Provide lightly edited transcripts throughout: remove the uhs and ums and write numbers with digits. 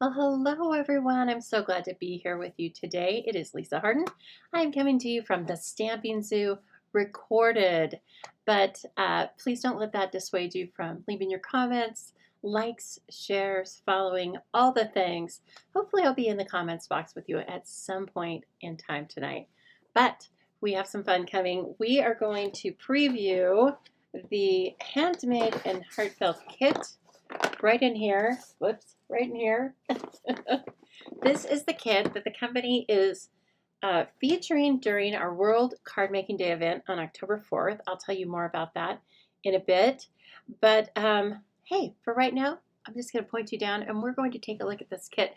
Well, hello everyone. I'm so glad to be here with you today. It is Lisa Harden. I'm coming to you from the Stamping Zoo recorded, but please don't let that dissuade you from leaving your comments, likes, shares, following, all the things. Hopefully I'll be in the comments box with you at some point in time tonight. But we have some fun coming. We are going to preview the Handmade and Heartfelt kit right in here. Whoops, right in here. This is the kit that the company is featuring during our World Card Making Day event on October 4th. I'll tell you more about that in a bit. But hey, for right now, I'm just going to point you down and we're going to take a look at this kit.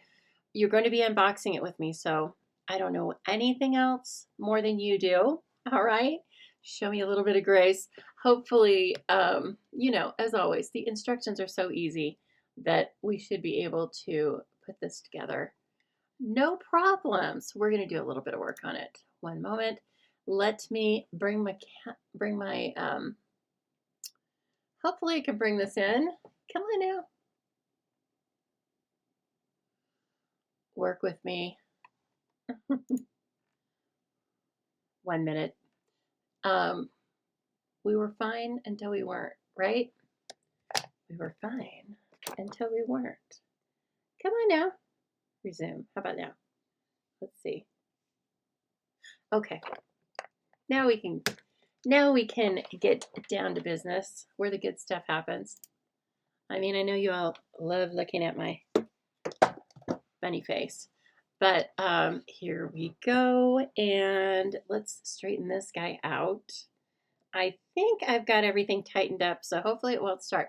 You're going to be unboxing it with me, so I don't know anything else more than you do. All right? Show me a little bit of grace. Hopefully, as always, the instructions are so easy that we should be able to put this together. No problems. We're going to do a little bit of work on it. One moment. Let me bring my hopefully I can bring this in. Come on now. Work with me. 1 minute. We were fine until we weren't, right? We were fine until we weren't. Come on now. Resume. How about now? Let's see. Okay. Now we can get down to business where the good stuff happens. I mean, I know you all love looking at my funny face, but here we go, and let's straighten this guy out. I think I've got everything tightened up, so hopefully it won't start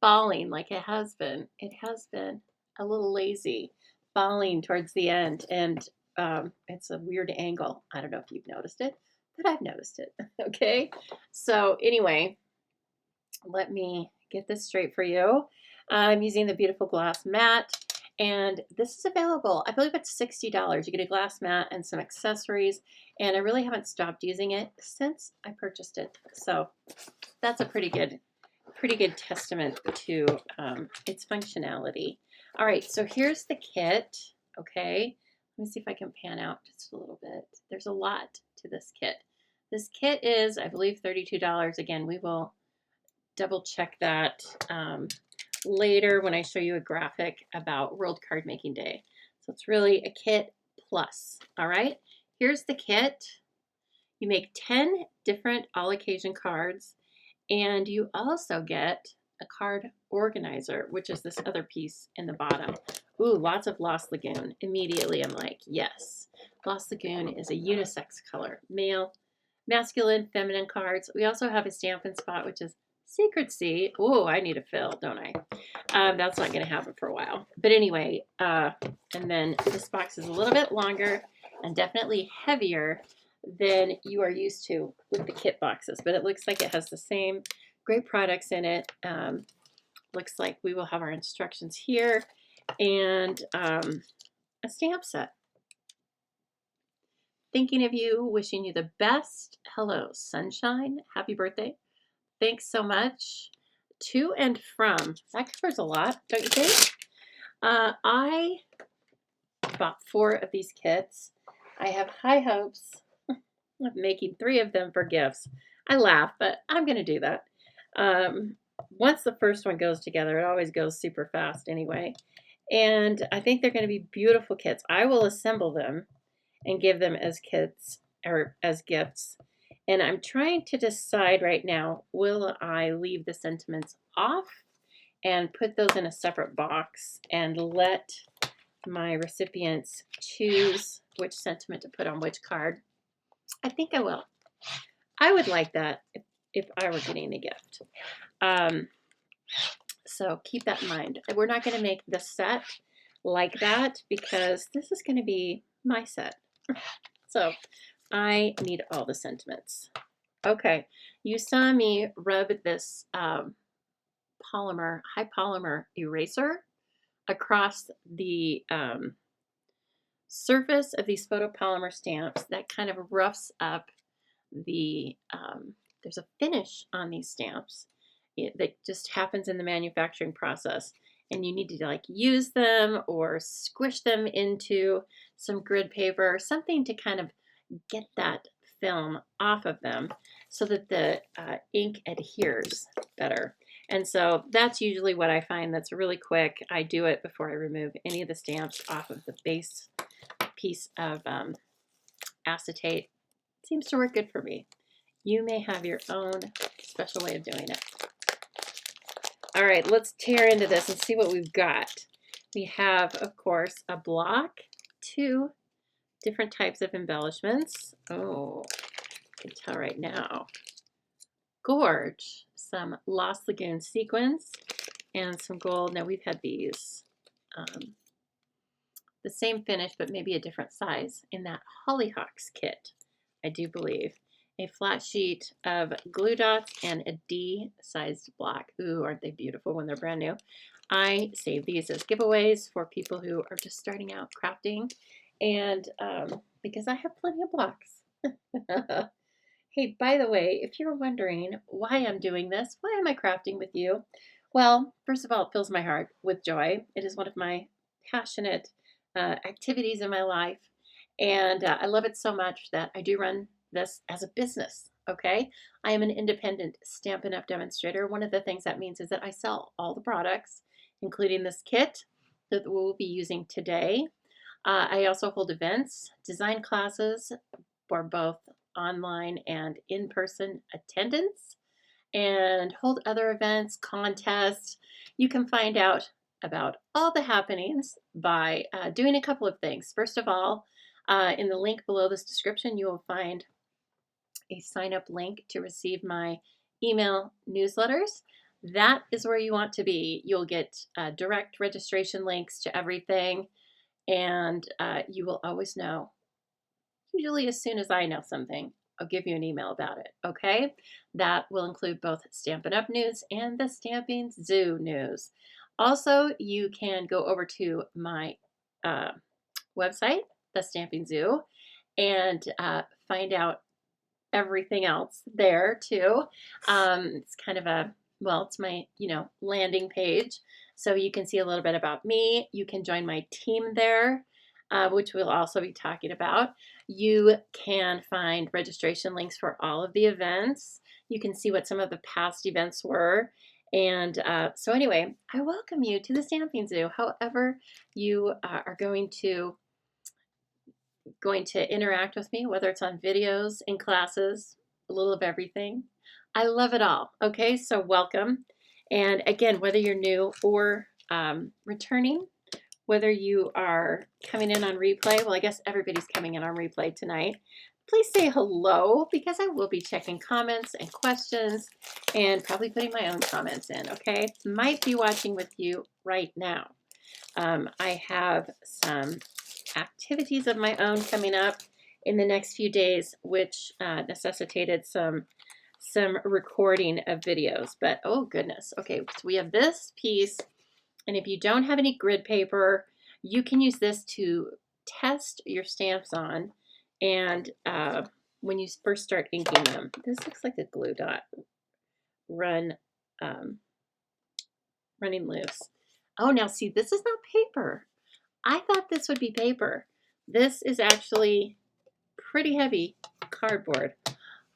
falling like it has been. It has been a little lazy falling towards the end, and it's a weird angle. I don't know if you've noticed it, but I've noticed it. Okay, so anyway, let me get this straight for you. I'm using the beautiful glass mat, and this is available. I believe it's $60. You get a glass mat and some accessories, and I really haven't stopped using it since I purchased it. So that's a pretty good testament to its functionality. All right, so here's the kit. Okay, let me see if I can pan out just a little bit. There's a lot to this kit. This kit is, I believe, $32. Again, we will double check that later when I show you a graphic about World Card Making Day. So it's really a kit plus. All right, here's the kit. You make 10 different all occasion cards, and you also get a card organizer, which is this other piece in the bottom. Ooh, lots of Lost Lagoon. Immediately I'm like, yes. Lost Lagoon is a unisex color. Male, masculine, feminine cards. We also have a Stampin' Spot, which is Secrecy. Ooh, I need a fill, don't I? That's not going to happen for a while. But anyway, and then this box is a little bit longer and definitely heavier than you are used to with the kit boxes, but it looks like it has the same great products in it. Looks like we will have our instructions here and a stamp set. Thinking of you, wishing you the best. Hello, sunshine. Happy birthday. Thanks so much. To and from. That covers a lot, don't you think? I bought 4 of these kits. I have high hopes of making 3 of them for gifts. I laugh, but I'm going to do that. Once the first one goes together, it always goes super fast anyway. And I think they're going to be beautiful kits. I will assemble them and give them as kits or as gifts. And I'm trying to decide right now, will I leave the sentiments off and put those in a separate box and let my recipients choose which sentiment to put on which card? I think I will. I would like that if I were getting a gift. So keep that in mind. We're not going to make the set like that because this is going to be my set. So I need all the sentiments. Okay, you saw me rub this high polymer eraser across the surface of these photopolymer stamps. That kind of roughs up the, there's a finish on these stamps that just happens in the manufacturing process. and you need to like use them or squish them into some grid paper, something to kind of get that film off of them so that the ink adheres better. And so that's usually what I find that's really quick. I do it before I remove any of the stamps off of the base piece of acetate. Seems to work good for me. You may have your own special way of doing it. All right, let's tear into this and see what we've got. We have, of course, a block, 2 different types of embellishments. Oh, I can tell right now. Gorge, some Lost Lagoon sequins, and some gold. Now we've had these, the same finish, but maybe a different size in that Hollyhocks kit, I do believe. A flat sheet of glue dots and a D-sized block. Ooh, aren't they beautiful when they're brand new? I save these as giveaways for people who are just starting out crafting, and because I have plenty of blocks. Hey, by the way, if you're wondering why I'm doing this, why am I crafting with you? Well, first of all, it fills my heart with joy. It is one of my passionate activities in my life, and I love it so much that I do run this as a business, okay? I am an independent Stampin' Up! Demonstrator. One of the things that means is that I sell all the products, including this kit that we'll be using today. I also hold events, design classes for both online and in-person attendance, and hold other events, contests. You can find out about all the happenings by doing a couple of things. First of all, in the link below this description, you will find a sign-up link to receive my email newsletters. That is where you want to be. You'll get direct registration links to everything, and you will always know. Usually as soon as I know something, I'll give you an email about it, okay? That will include both Stampin' Up! News and the Stampin' Zoo news. Also, you can go over to my website, the Stampin' Zoo, and find out everything else there too. It's kind of a, well, it's my, landing page. So you can see a little bit about me. You can join my team there, which we'll also be talking about. You can find registration links for all of the events. You can see what some of the past events were. And so anyway, I welcome you to the Stampin' Zoo. However you are going to interact with me, whether it's on videos, in classes, a little of everything. I love it all. Okay, so welcome. And again, whether you're new or returning, whether you are coming in on replay, well, I guess everybody's coming in on replay tonight. Please say hello, because I will be checking comments and questions and probably putting my own comments in, okay? Might be watching with you right now. I have some activities of my own coming up in the next few days, which necessitated some recording of videos. But oh goodness, okay, so we have this piece, and if you don't have any grid paper, you can use this to test your stamps on. And when you first start inking them, this looks like a glue dot running loose. Oh, now see, this is not paper. I thought this would be paper. This is actually pretty heavy cardboard.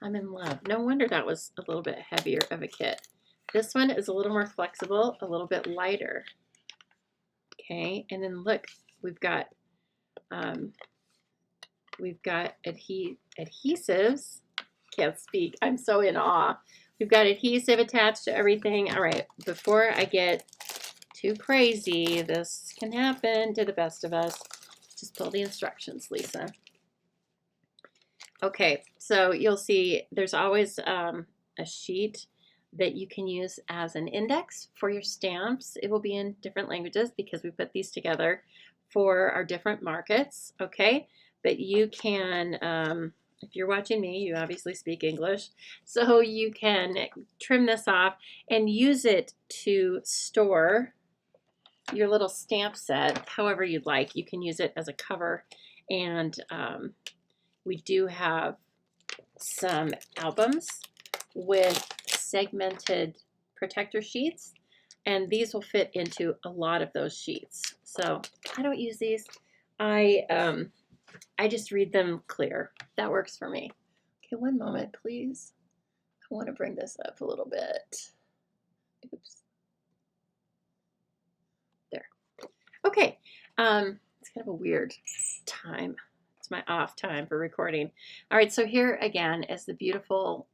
I'm in love. No wonder that was a little bit heavier of a kit. This one is a little more flexible, a little bit lighter. Okay, and then look, we've got adhesives. Can't speak. I'm so in awe. We've got adhesive attached to everything. All right, before I get too crazy, this can happen to the best of us. Just pull the instructions, Lisa. Okay, so you'll see there's always a sheet that you can use as an index for your stamps. It will be in different languages because we put these together for our different markets, okay? But you can, if you're watching me, you obviously speak English, so you can trim this off and use it to store your little stamp set however you'd like. You can use it as a cover, and we do have some albums with segmented protector sheets And these will fit into a lot of those sheets. So I don't use these. I just read them clear. That works for me. Okay, one moment, please. I want to bring this up a little bit. Oops. There. Okay. It's kind of a weird time. It's my off time for recording. All right, so here again is the beautiful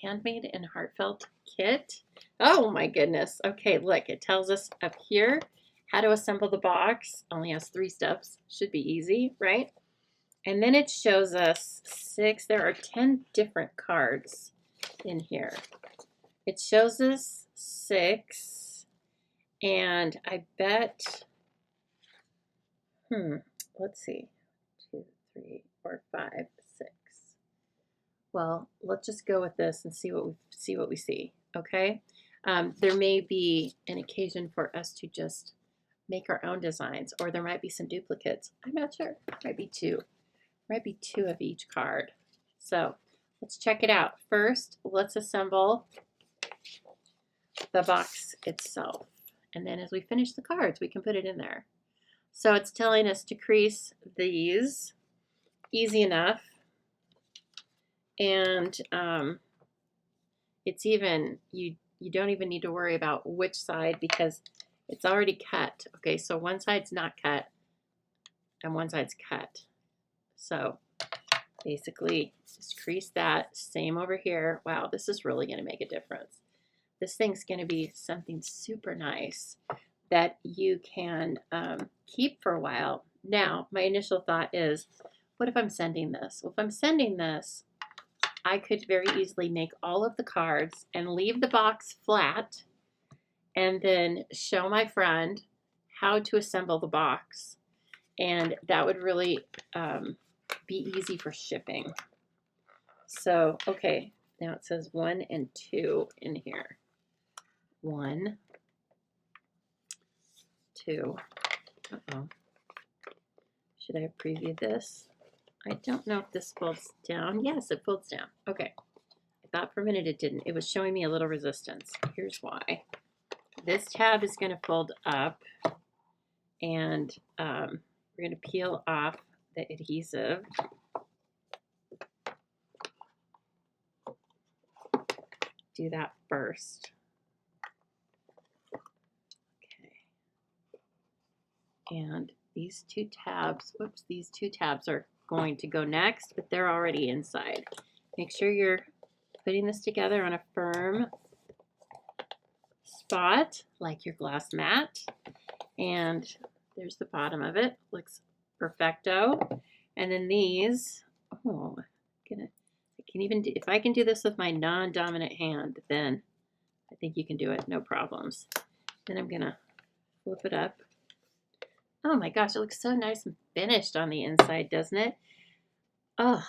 Handmade and Heartfelt kit. Oh my goodness. Okay, look, it tells us up here how to assemble the box. Only has 3 steps. Should be easy, right? And then it shows us 6. There are 10 different cards in here. It shows us 6, and I bet, let's see, 2, 3, 4, 5, 6. Well, let's just go with this and see what we see. Okay, there may be an occasion for us to just make our own designs, or there might be some duplicates. I'm not sure. Might be 2. Might be 2 of each card. So let's check it out. First, let's assemble the box itself. And then as we finish the cards, we can put it in there. So it's telling us to crease these. Easy enough. And it's even, you don't even need to worry about which side because it's already cut. Okay, so one side's not cut and one side's cut. So basically just crease that. Same over here. Wow, this is really going to make a difference. This thing's going to be something super nice that you can keep for a while. Now, my initial thought is, what if I'm sending this? Well, if I'm sending this, I could very easily make all of the cards and leave the box flat and then show my friend how to assemble the box. And that would really be easy for shipping. So, okay, now it says 1 and 2 in here. 1, 2. Uh-oh. Should I have previewed this? I don't know if this folds down. Yes, it folds down. Okay. I thought for a minute it didn't. It was showing me a little resistance. Here's why. This tab is going to fold up, and we're going to peel off the adhesive. Do that first. Okay. And these 2 tabs, whoops, these 2 tabs are going to go next, but they're already inside. Make sure you're putting this together on a firm spot, like your glass mat. And there's the bottom of it. Looks perfecto. And then these, oh, I can even do, if I can do this with my non-dominant hand, then I think you can do it, no problems. Then I'm gonna flip it up. Oh my gosh, it looks so nice and finished on the inside, doesn't it? Oh,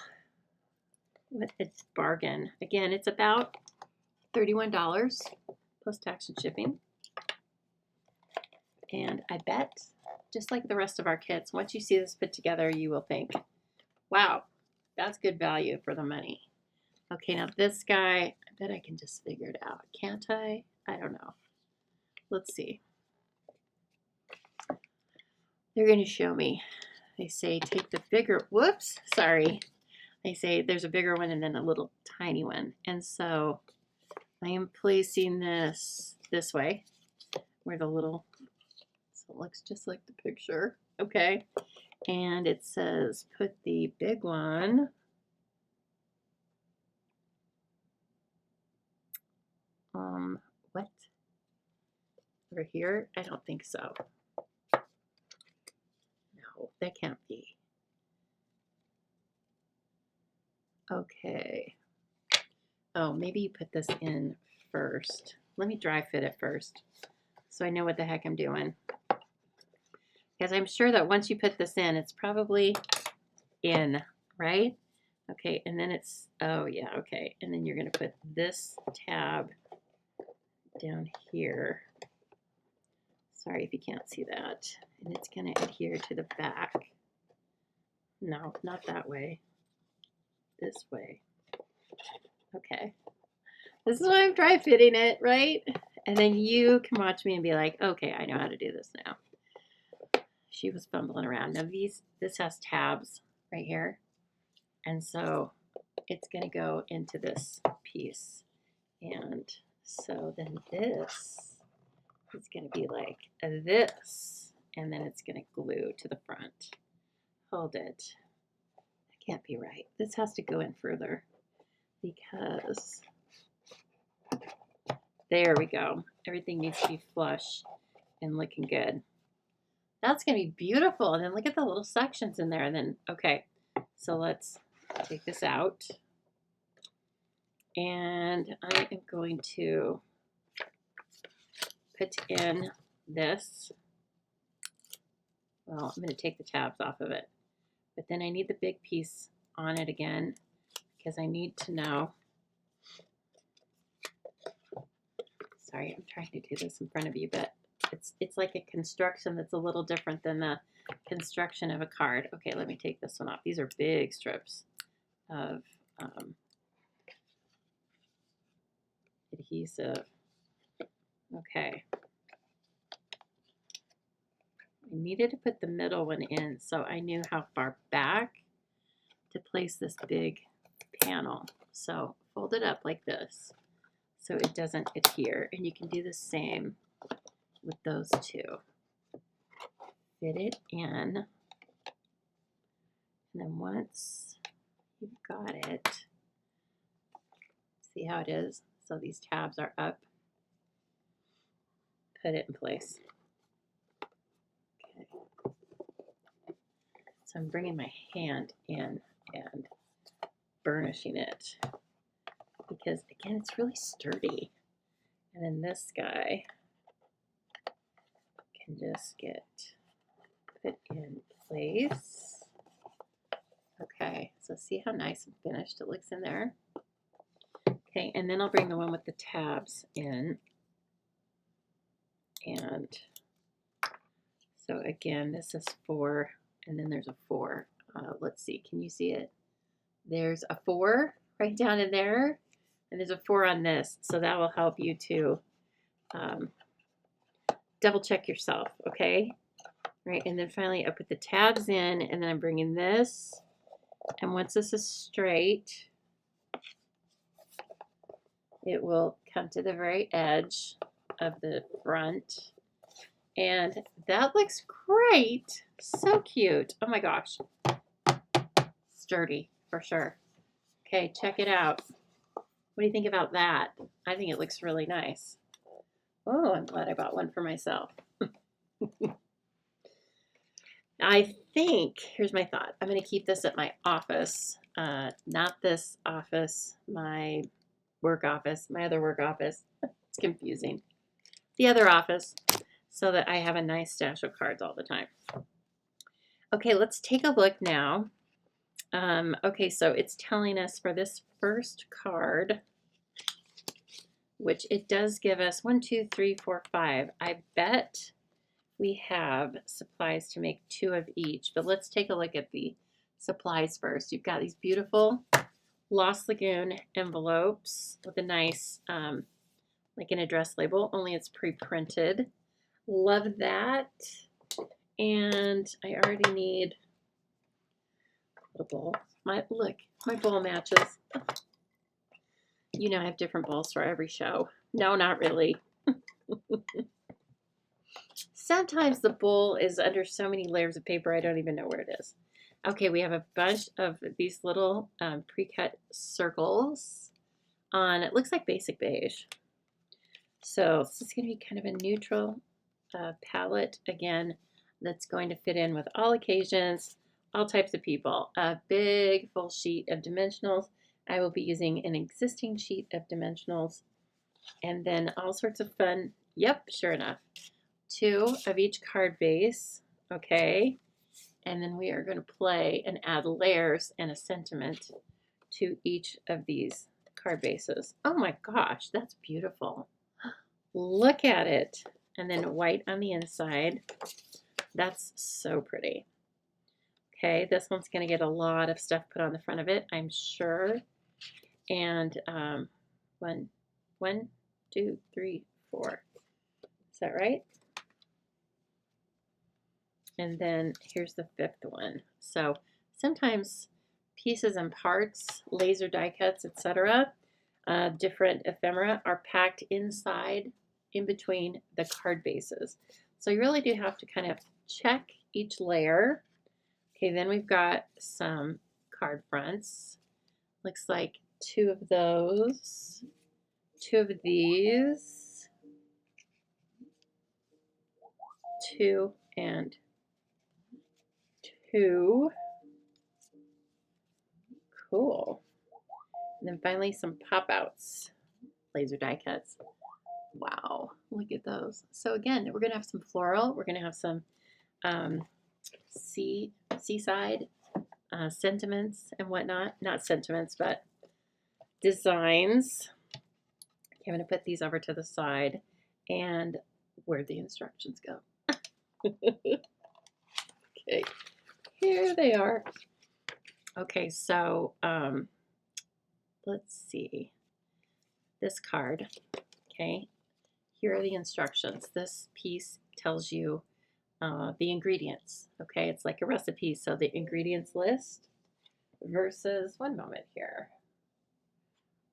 what a bargain. Again, it's about $31 plus tax and shipping. And I bet, just like the rest of our kits, once you see this put together, you will think, wow, that's good value for the money. Okay, now this guy, I bet I can just figure it out. Can't I? I don't know. Let's see. They're going to show me. They say take the bigger, whoops, sorry. They say there's a bigger one and then a little tiny one. And so I am placing this way where the little, so it looks just like the picture. Okay. And it says put the big one what? Over here? I don't think so. No, that can't be. Okay. Oh, maybe you put this in first. Let me dry fit it first so I know what the heck I'm doing. Because I'm sure that once you put this in, it's probably in, right? Okay, and then it's, oh yeah, okay. And then you're going to put this tab down here. Sorry if you can't see that. And it's going to adhere to the back. No, not that way. This way. Okay. This is why I'm dry fitting it, right? And then you can watch me and be like, okay, I know how to do this now. She was fumbling around. Now this has tabs right here. And so it's going to go into this piece. And so then this is going to be like this. And then it's going to glue to the front. Hold it. That can't be right. This has to go in further because there we go. Everything needs to be flush and looking good. That's going to be beautiful. And then look at the little sections in there. And then, okay, so let's take this out. And I am going to put in this. Well, I'm going to take the tabs off of it. But then I need the big piece on it again because I need to know. Sorry, I'm trying to do this in front of you, but it's like a construction that's a little different than the construction of a card. Okay, let me take this one off. These are big strips of adhesive. Okay. I needed to put the middle one in so I knew how far back to place this big panel. So fold it up like this so it doesn't adhere. And you can do the same with those two. Fit it in. And then once you've got it, see how it is? So these tabs are up. Put it in place. Okay. So I'm bringing my hand in and burnishing it because, again, it's really sturdy. And then this guy can just get put in place. Okay, so see how nice and finished it looks in there? Okay, and then I'll bring the one with the tabs in. And so again, this is 4, and then there's a 4. Let's see, can you see it? There's a 4 right down in there, and there's a 4 on this. So that will help you to double check yourself, okay? Right, and then finally I put the tabs in, and then I'm bringing this, and once this is straight, it will come to the very edge of the front. And that looks great. So cute. Oh my gosh. Sturdy for sure. Okay, check it out. What do you think about that? I think it looks really nice. Oh, I'm glad I bought one for myself. I think, here's my thought. I'm going to keep this at my office. Not this office, my work office, my other work office. It's confusing. The other office, so that I have a nice stash of cards all the time. Okay, let's take a look now. Okay, so it's telling us for this first card, which it does give us 1, 2, 3, 4, 5. I bet we have supplies to make 2 of each, but let's take a look at the supplies first. You've got these beautiful Lost Lagoon envelopes with a nice, like an address label, only it's pre-printed. Love that. And I already need a bowl. Look, my bowl matches. You know I have different bowls for every show. No, not really. Sometimes the bowl is under so many layers of paper I don't even know where it is. Okay, we have a bunch of these little pre-cut circles on, it looks like basic beige. So this is going to be kind of a neutral palette, again, that's going to fit in with all occasions, all types of people. A big full sheet of dimensionals. I will be using an existing sheet of dimensionals, and then all sorts of fun, yep, sure enough, 2 of each card base, okay, and then we are going to play and add layers and a sentiment to each of these card bases. Oh my gosh, that's beautiful. Look at it. And then white on the inside. That's so pretty. Okay, this one's going to get a lot of stuff put on the front of it, I'm sure. And 1, 2, 3, 4. Is that right? And then here's the 5th one. So sometimes pieces and parts, laser die cuts, etc., different ephemera are packed inside, in between the card bases. So you really do have to kind of check each layer. Okay, then we've got some card fronts. Looks like 2 of those, 2 of these, 2 and 2. Cool. And then finally some pop outs, laser die cuts. Wow, look at those. So again, we're gonna have some floral. We're gonna have some seaside sentiments and whatnot. Not sentiments, but designs. Okay, I'm gonna put these over to the side, and where'd the instructions go? Okay, here they are. Okay, so let's see. This card, okay, here are the instructions. This piece tells you the ingredients, okay? It's like a recipe, so the ingredients list versus, one moment here,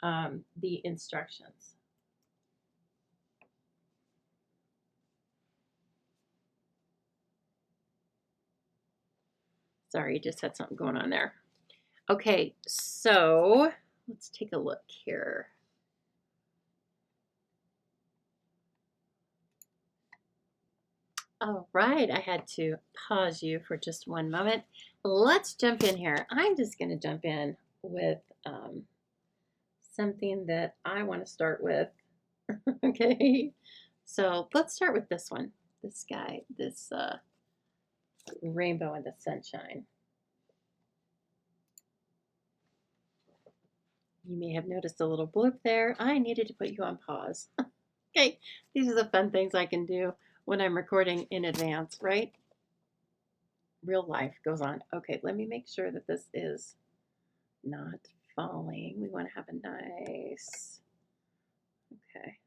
the instructions. Sorry, just had something going on there. Okay, so let's take a look here. All right, I had to pause you for just one moment. Let's jump in here. I'm just going to jump in with something that I want to start with. Okay, so let's start with this one. This guy, this rainbow in the sunshine. You may have noticed a little blip there. I needed to put you on pause. Okay, these are the fun things I can do when I'm recording in advance, right? Real life goes on. Okay, let me make sure that this is not falling. We want to have a nice, okay.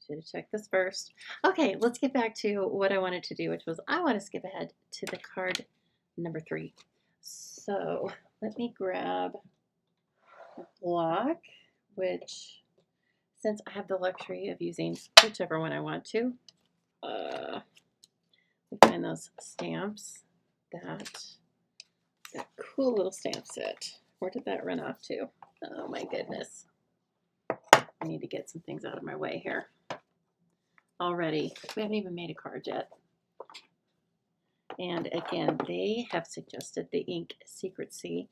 Should have checked this first. Okay, let's get back to what I wanted to do, which was I want to skip ahead to the card number 3. So let me grab a block, which, since I have the luxury of using whichever one I want to, we find those stamps, that cool little stamp set. Where did that run off to? Oh my goodness. I need to get some things out of my way here. Already, we haven't even made a card yet. And again, they have suggested the ink secrecy.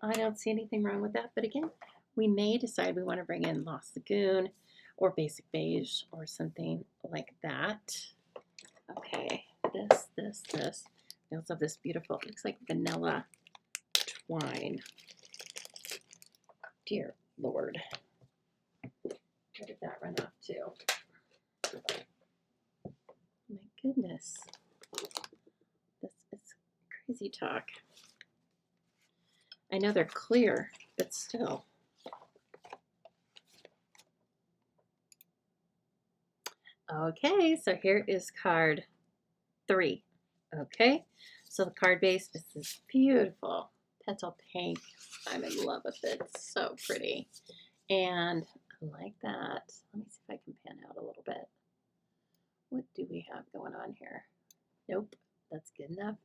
I don't see anything wrong with that, but again, we may decide we want to bring in Lost Lagoon or Basic Beige or something like that. Okay, this. We also have this beautiful, looks like vanilla twine. Dear Lord. Where did that run off to? My goodness. This is crazy talk. I know they're clear, but still. Okay, so here is card 3. Okay, so the card base is this beautiful petal pink. I'm in love with it. It's so pretty. And I like that. Let me see if I can pan out a little bit. What do we have going on here? Nope, that's good enough.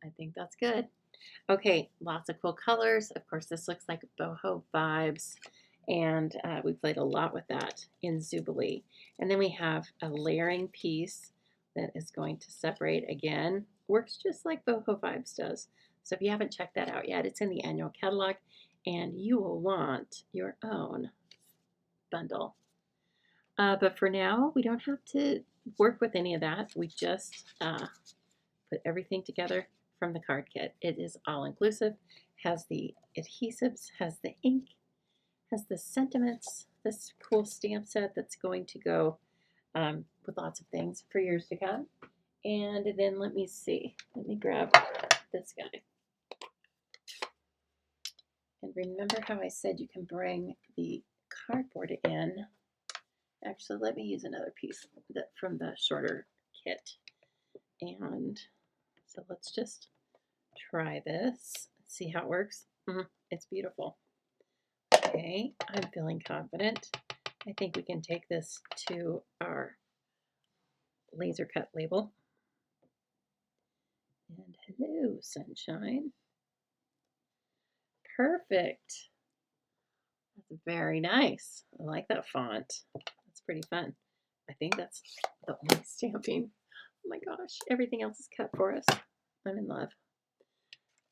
I think that's good. Okay, lots of cool colors. Of course, this looks like boho vibes, and we played a lot with that in Zubilee. And then we have a layering piece that is going to separate again. Works just like boho vibes does. So if you haven't checked that out yet, it's in the annual catalog, and you will want your own bundle. But for now, we don't have to work with any of that. We just put everything together from the card kit. It is all inclusive, has the adhesives, has the ink, has the sentiments, this cool stamp set that's going to go with lots of things for years to come. And then let me see, let me grab this guy. And remember how I said you can bring the cardboard in Actually, let me use another piece from the shorter kit. And so let's just try this, see how it works. It's beautiful. Okay, I'm feeling confident. I think we can take this to our laser cut label. And hello, sunshine. Perfect. That's very nice. I like that font. That's pretty fun. I think that's the only stamping. Oh my gosh, everything else is cut for us. I'm in love.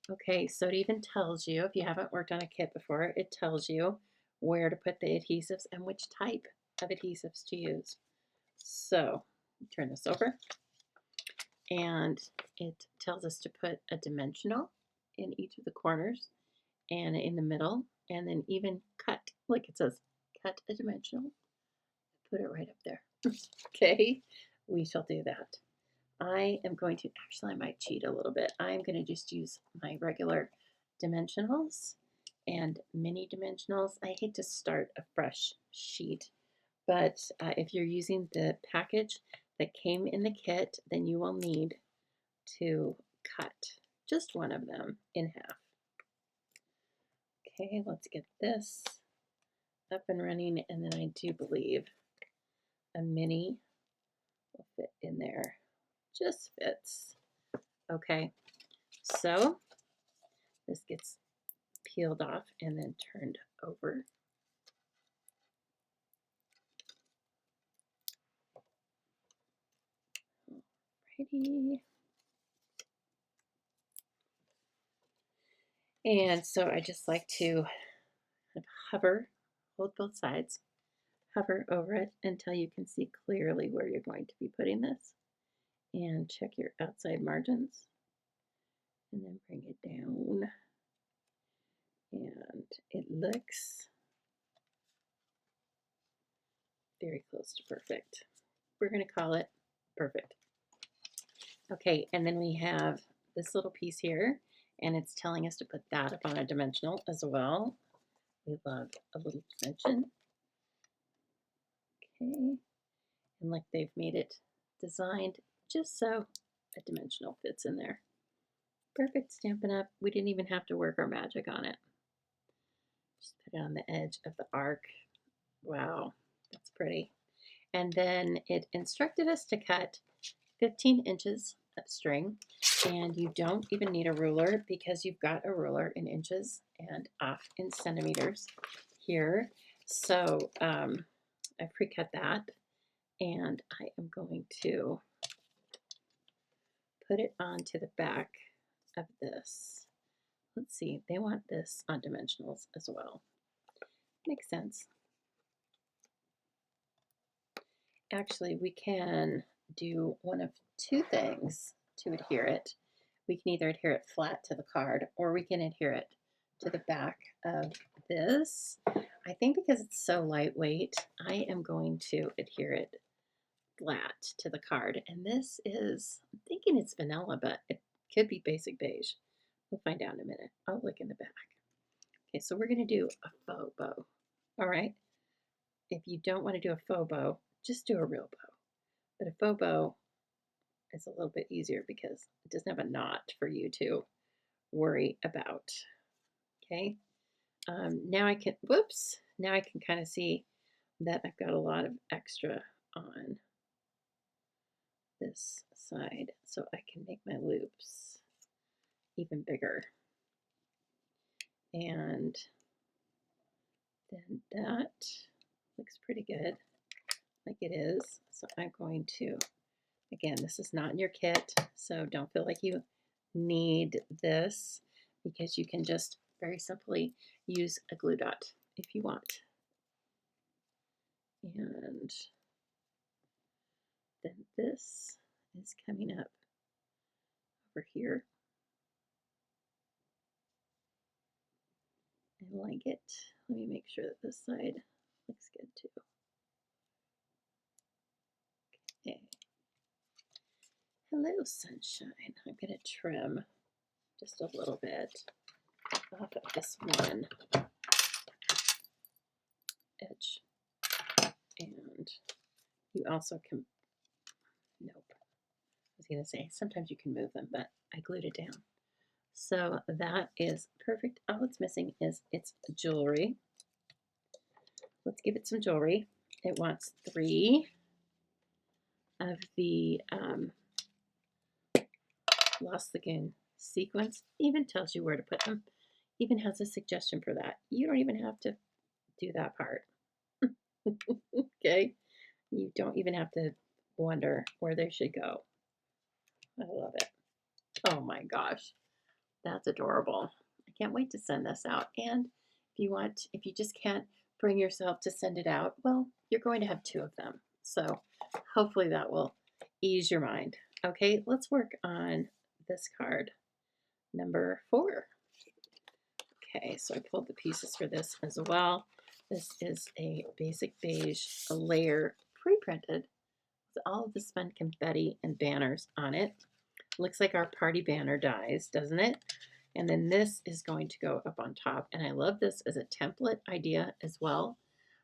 Okay, so it even tells you, if you haven't worked on a kit before, it tells you where to put the adhesives and which type of adhesives to use. So, turn this over, and it tells us to put a dimensional in each of the corners and in the middle, and then even cut, like it says, cut a dimensional, put it right up there. Okay, we shall do that. I am going to, actually I might cheat a little bit. I'm going to just use my regular dimensionals and mini dimensionals. I hate to start a fresh sheet, but if you're using the package that came in the kit, then you will need to cut just one of them in half. Okay, let's get this up and running, and then I do believe a mini will fit in there. Just fits. Okay, so this gets peeled off and then turned over. Alrighty. And so I just like to kind of hover, hold both sides, hover over it until you can see clearly where you're going to be putting this. And check your outside margins. And then bring it down. And it looks very close to perfect. We're going to call it perfect. Okay, and then we have this little piece here, and it's telling us to put that up on a dimensional as well. We love a little dimension. Okay, and like they've made it designed just so a dimensional fits in there. Perfect, Stampin' Up. We didn't even have to work our magic on it. Just put it on the edge of the arc. Wow, that's pretty. And then it instructed us to cut 15 inches of string, and you don't even need a ruler because you've got a ruler in inches and off in centimeters here. So I pre-cut that, and I am going to put it onto the back of this. Let's see, they want this on dimensionals as well. Makes sense. Actually, we can do one of two things to adhere it. We can either adhere it flat to the card, or we can adhere it to the back of this. I think because it's so lightweight, I am going to adhere it flat to the card. And this is, I'm thinking it's vanilla, but it could be basic beige. We'll find out in a minute. I'll look in the back. Okay, so we're going to do a faux bow. All right. If you don't want to do a faux bow, just do a real bow. But a faux bow is a little bit easier because it doesn't have a knot for you to worry about. Okay. Now I can, whoops, now I can kind of see that I've got a lot of extra on this side, so I can make my loops even bigger. And then that looks pretty good, like it is. So I'm going to, again, this is not in your kit, so don't feel like you need this, because you can just very simply use a glue dot if you want. And then this is coming up over here. I like it. Let me make sure that this side looks good too. Okay. Hello, sunshine. I'm going to trim just a little bit off of this one edge. And And you also can, nope, I was going to say, sometimes you can move them, but I glued it down. So that is perfect. All it's missing is its jewelry. Let's give it some jewelry. It wants 3 of the Lost Lagoon sequins. Even tells you where to put them. Even has a suggestion for that. You don't even have to do that part. Okay? You don't even have to wonder where they should go. I love it. Oh my gosh. That's adorable. I can't wait to send this out. And if you just can't bring yourself to send it out, well, you're going to have 2 of them. So hopefully that will ease your mind. Okay, let's work on this card, number 4. Okay, so I pulled the pieces for this as well. This is a basic beige layer pre-printed with all of the spun confetti and banners on it. Looks like our party banner dies, doesn't it? And then this is going to go up on top. And I love this as a template idea as well.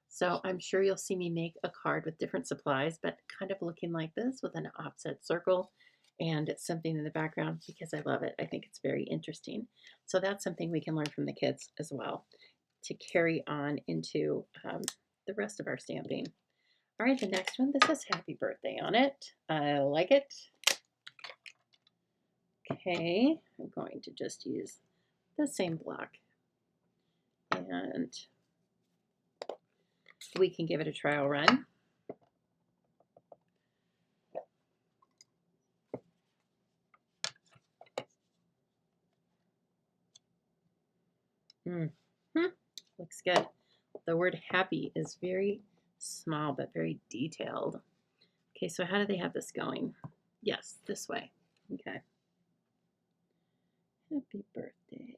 So I'm sure you'll see me make a card with different supplies, but kind of looking like this with an offset circle and something in the background because I love it. I think it's very interesting. So that's something we can learn from the kids as well to carry on into the rest of our stamping. All right, the next one, this says happy birthday on it. I like it. Okay, I'm going to just use the same block and we can give it a trial run. Looks good. The word happy is very small but very detailed. Okay, so how do they have this going? Yes, this way. Okay. Happy birthday.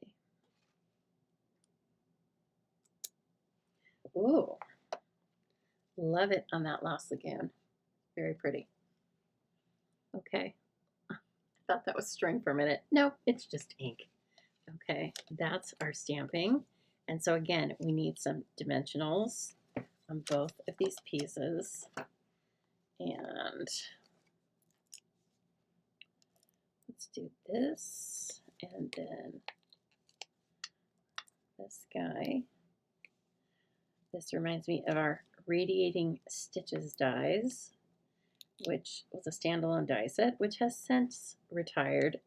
Ooh, love it on that Lost Lagoon. Very pretty. Okay. I thought that was string for a minute. No, it's just ink. Okay, that's our stamping. And so again, we need some dimensionals on both of these pieces. And let's do this. And then this guy. This reminds me of our Radiating Stitches dies, which was a standalone die set, which has since retired,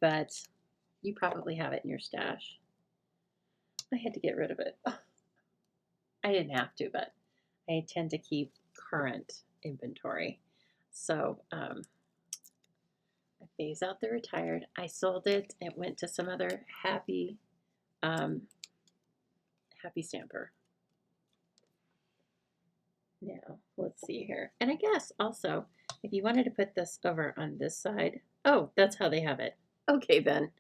but you probably have it in your stash. I had to get rid of it. I didn't have to, but I tend to keep current inventory. So I phase out the retired. I sold it. It went to some other happy stamper. Now, let's see here. And I guess also, if you wanted to put this over on this side, oh, that's how they have it. Okay, then.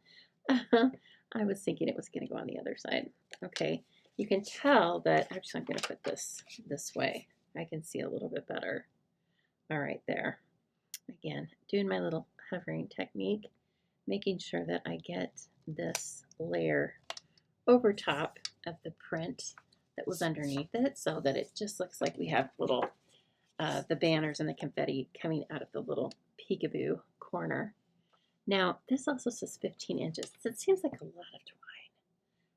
I was thinking it was going to go on the other side. Okay, you can tell that, actually, I'm going to put this way. I can see a little bit better. All right, there. Again, doing my little hovering technique, making sure that I get this layer over top of the print that was underneath it so that it just looks like we have little, the banners and the confetti coming out of the little peekaboo corner. Now, this also says 15 inches. It seems like a lot of twine.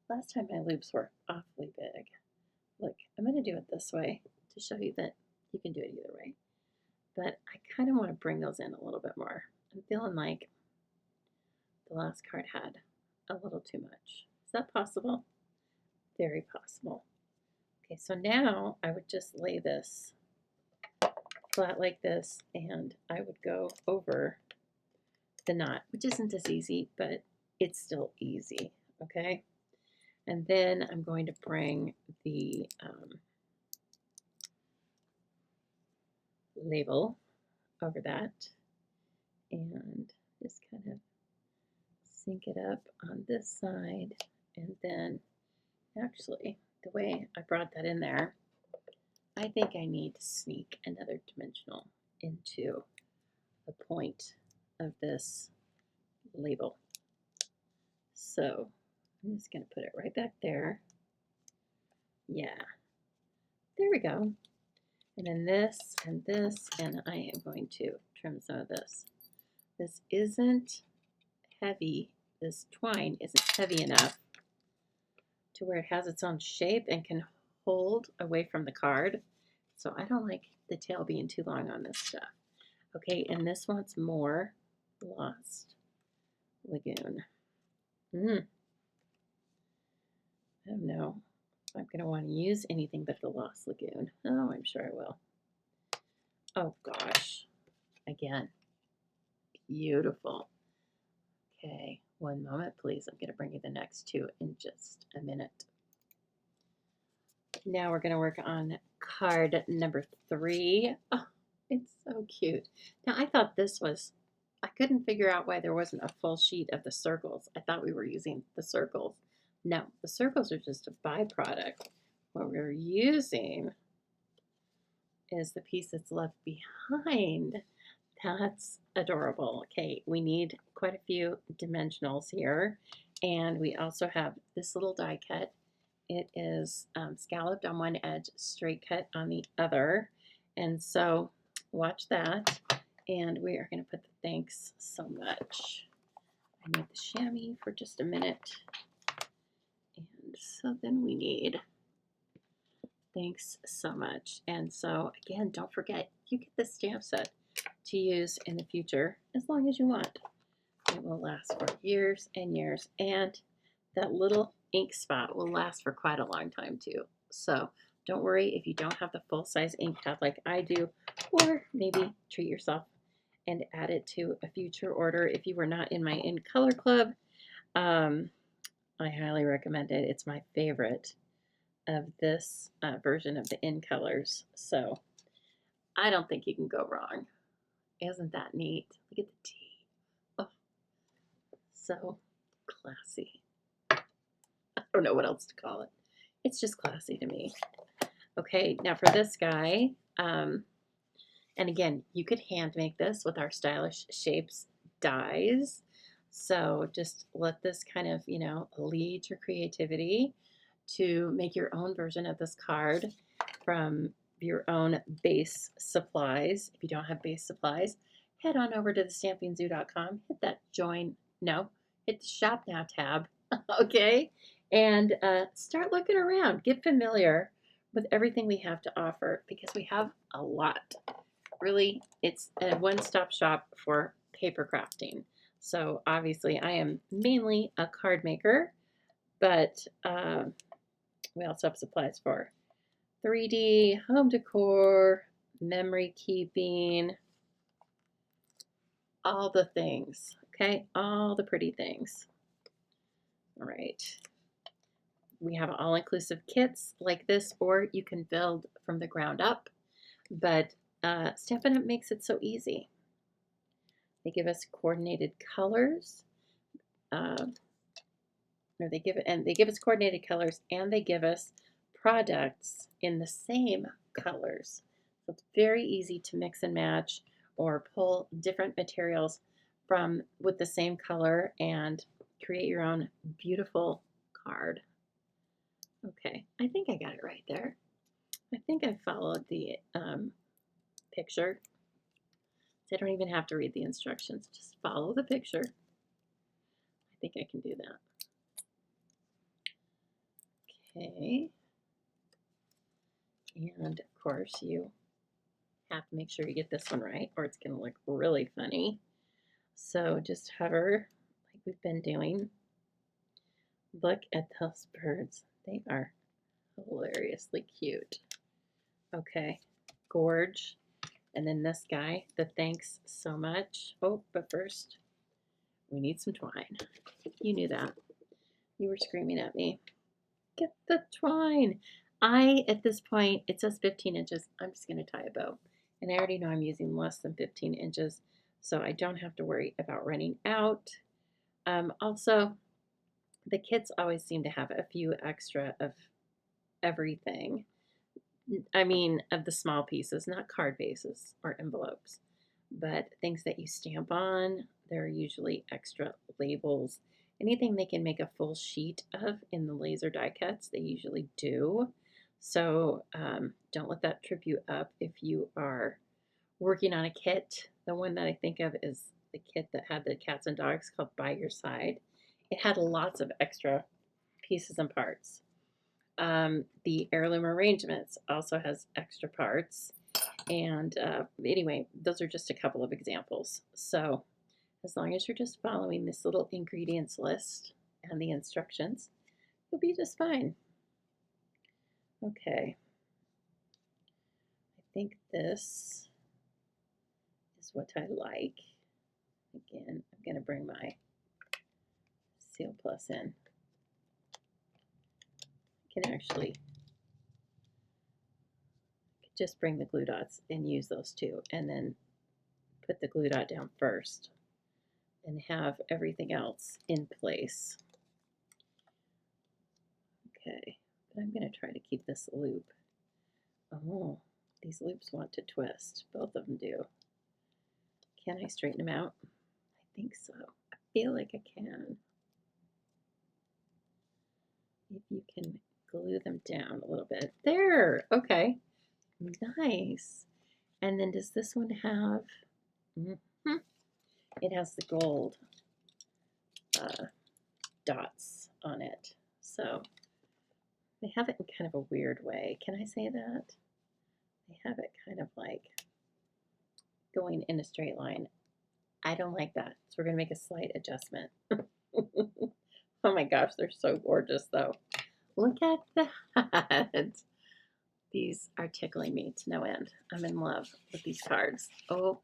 Last time my loops were awfully big. Look, I'm going to do it this way to show you that you can do it either way. But I kind of want to bring those in a little bit more. I'm feeling like the last card had a little too much. Is that possible? Very possible. Okay, so now I would just lay this flat like this, and I would go over the knot, which isn't as easy, but it's still easy, okay? And then I'm going to bring the label over that and just kind of sync it up on this side. And then actually, the way I brought that in there, I think I need to sneak another dimensional into the point of this label. So I'm just going to put it right back there. Yeah, there we go. And then this and this, and I am going to trim some of this. This isn't heavy. This twine isn't heavy enough to where it has its own shape and can hold away from the card. So I don't like the tail being too long on this stuff. Okay, and this wants more Lost Lagoon. I don't know if I'm going to want to use anything but the Lost Lagoon. Oh, I'm sure I will. Oh, gosh. Again, beautiful. Okay, one moment, please. I'm going to bring you the next two in just a minute. Now we're going to work on card number 3. Oh, it's so cute. Now, I thought this was, I couldn't figure out why there wasn't a full sheet of the circles. I thought we were using the circles. No, the circles are just a byproduct. What we're using is the piece that's left behind. That's adorable. Okay, we need quite a few dimensionals here. And we also have this little die cut. It is scalloped on one edge, straight cut on the other. And so watch that. And we are going to put the thanks so much. I need the chamois for just a minute. And so then we need thanks so much. And so again, don't forget, you get this stamp set to use in the future as long as you want. It will last for years and years. And that little ink spot will last for quite a long time too. So don't worry if you don't have the full-size ink pad like I do, or maybe treat yourself and add it to a future order. If you were not in my In Color Club, I highly recommend it. It's my favorite of this version of the In Colors. So I don't think you can go wrong. Isn't that neat? Look at the T. Oh, so classy. I don't know what else to call it. It's just classy to me. Okay, now for this guy, and again, you could hand make this with our Stylish Shapes dies. So just let this kind of, lead your creativity to make your own version of this card from your own base supplies. If you don't have base supplies, head on over to the stampingzoo.com, hit that hit the shop now tab, okay? And start looking around. Get familiar with everything we have to offer because we have a lot. Really, it's a one-stop shop for paper crafting. So obviously I am mainly a card maker, but we also have supplies for 3D, home decor, memory keeping, all the things, okay? All the pretty things. All right. We have all-inclusive kits like this, or you can build from the ground up, but Stampin' Up makes it so easy. They give us coordinated colors. They give us coordinated colors, and they give us products in the same colors. So it's very easy to mix and match or pull different materials from with the same color and create your own beautiful card. Okay, I think I got it right there. I think I followed the picture. So I don't even have to read the instructions. Just follow the picture. I think I can do that. Okay. And of course you have to make sure you get this one right or it's going to look really funny. So just hover like we've been doing. Look at those birds. They are hilariously cute. Okay, gorge. And then this guy, the thanks so much. Oh, but first we need some twine. You knew that. You were screaming at me. Get the twine. At this point, it says 15 inches. I'm just going to tie a bow. And I already know I'm using less than 15 inches, so I don't have to worry about running out. Also, the kits always seem to have a few extra of everything. I mean, of the small pieces, not card bases or envelopes, but things that you stamp on. There are usually extra labels. Anything they can make a full sheet of in the laser die cuts, they usually do. So don't let that trip you up if you are working on a kit. The one that I think of is the kit that had the cats and dogs called By Your Side. It had lots of extra pieces and parts. The heirloom arrangements also has extra parts. And anyway, those are just a couple of examples. So as long as you're just following this little ingredients list and the instructions, you'll be just fine. Okay. I think this is what I like. Again, I'm going to bring my Seal Plus in. I can actually just bring the glue dots and use those two, and then put the glue dot down first and have everything else in place. Okay, but I'm going to try to keep this loop. Oh, these loops want to twist. Both of them do. Can I straighten them out? I think so. I feel like I can. If you can glue them down a little bit. There, okay. Nice. And then does this one have, it has the gold dots on it. So they have it in kind of a weird way. Can I say that? They have it kind of like going in a straight line. I don't like that. So we're going to make a slight adjustment. Oh my gosh, they're so gorgeous though. Look at that. These are tickling me to no end. I'm in love with these cards. Oh,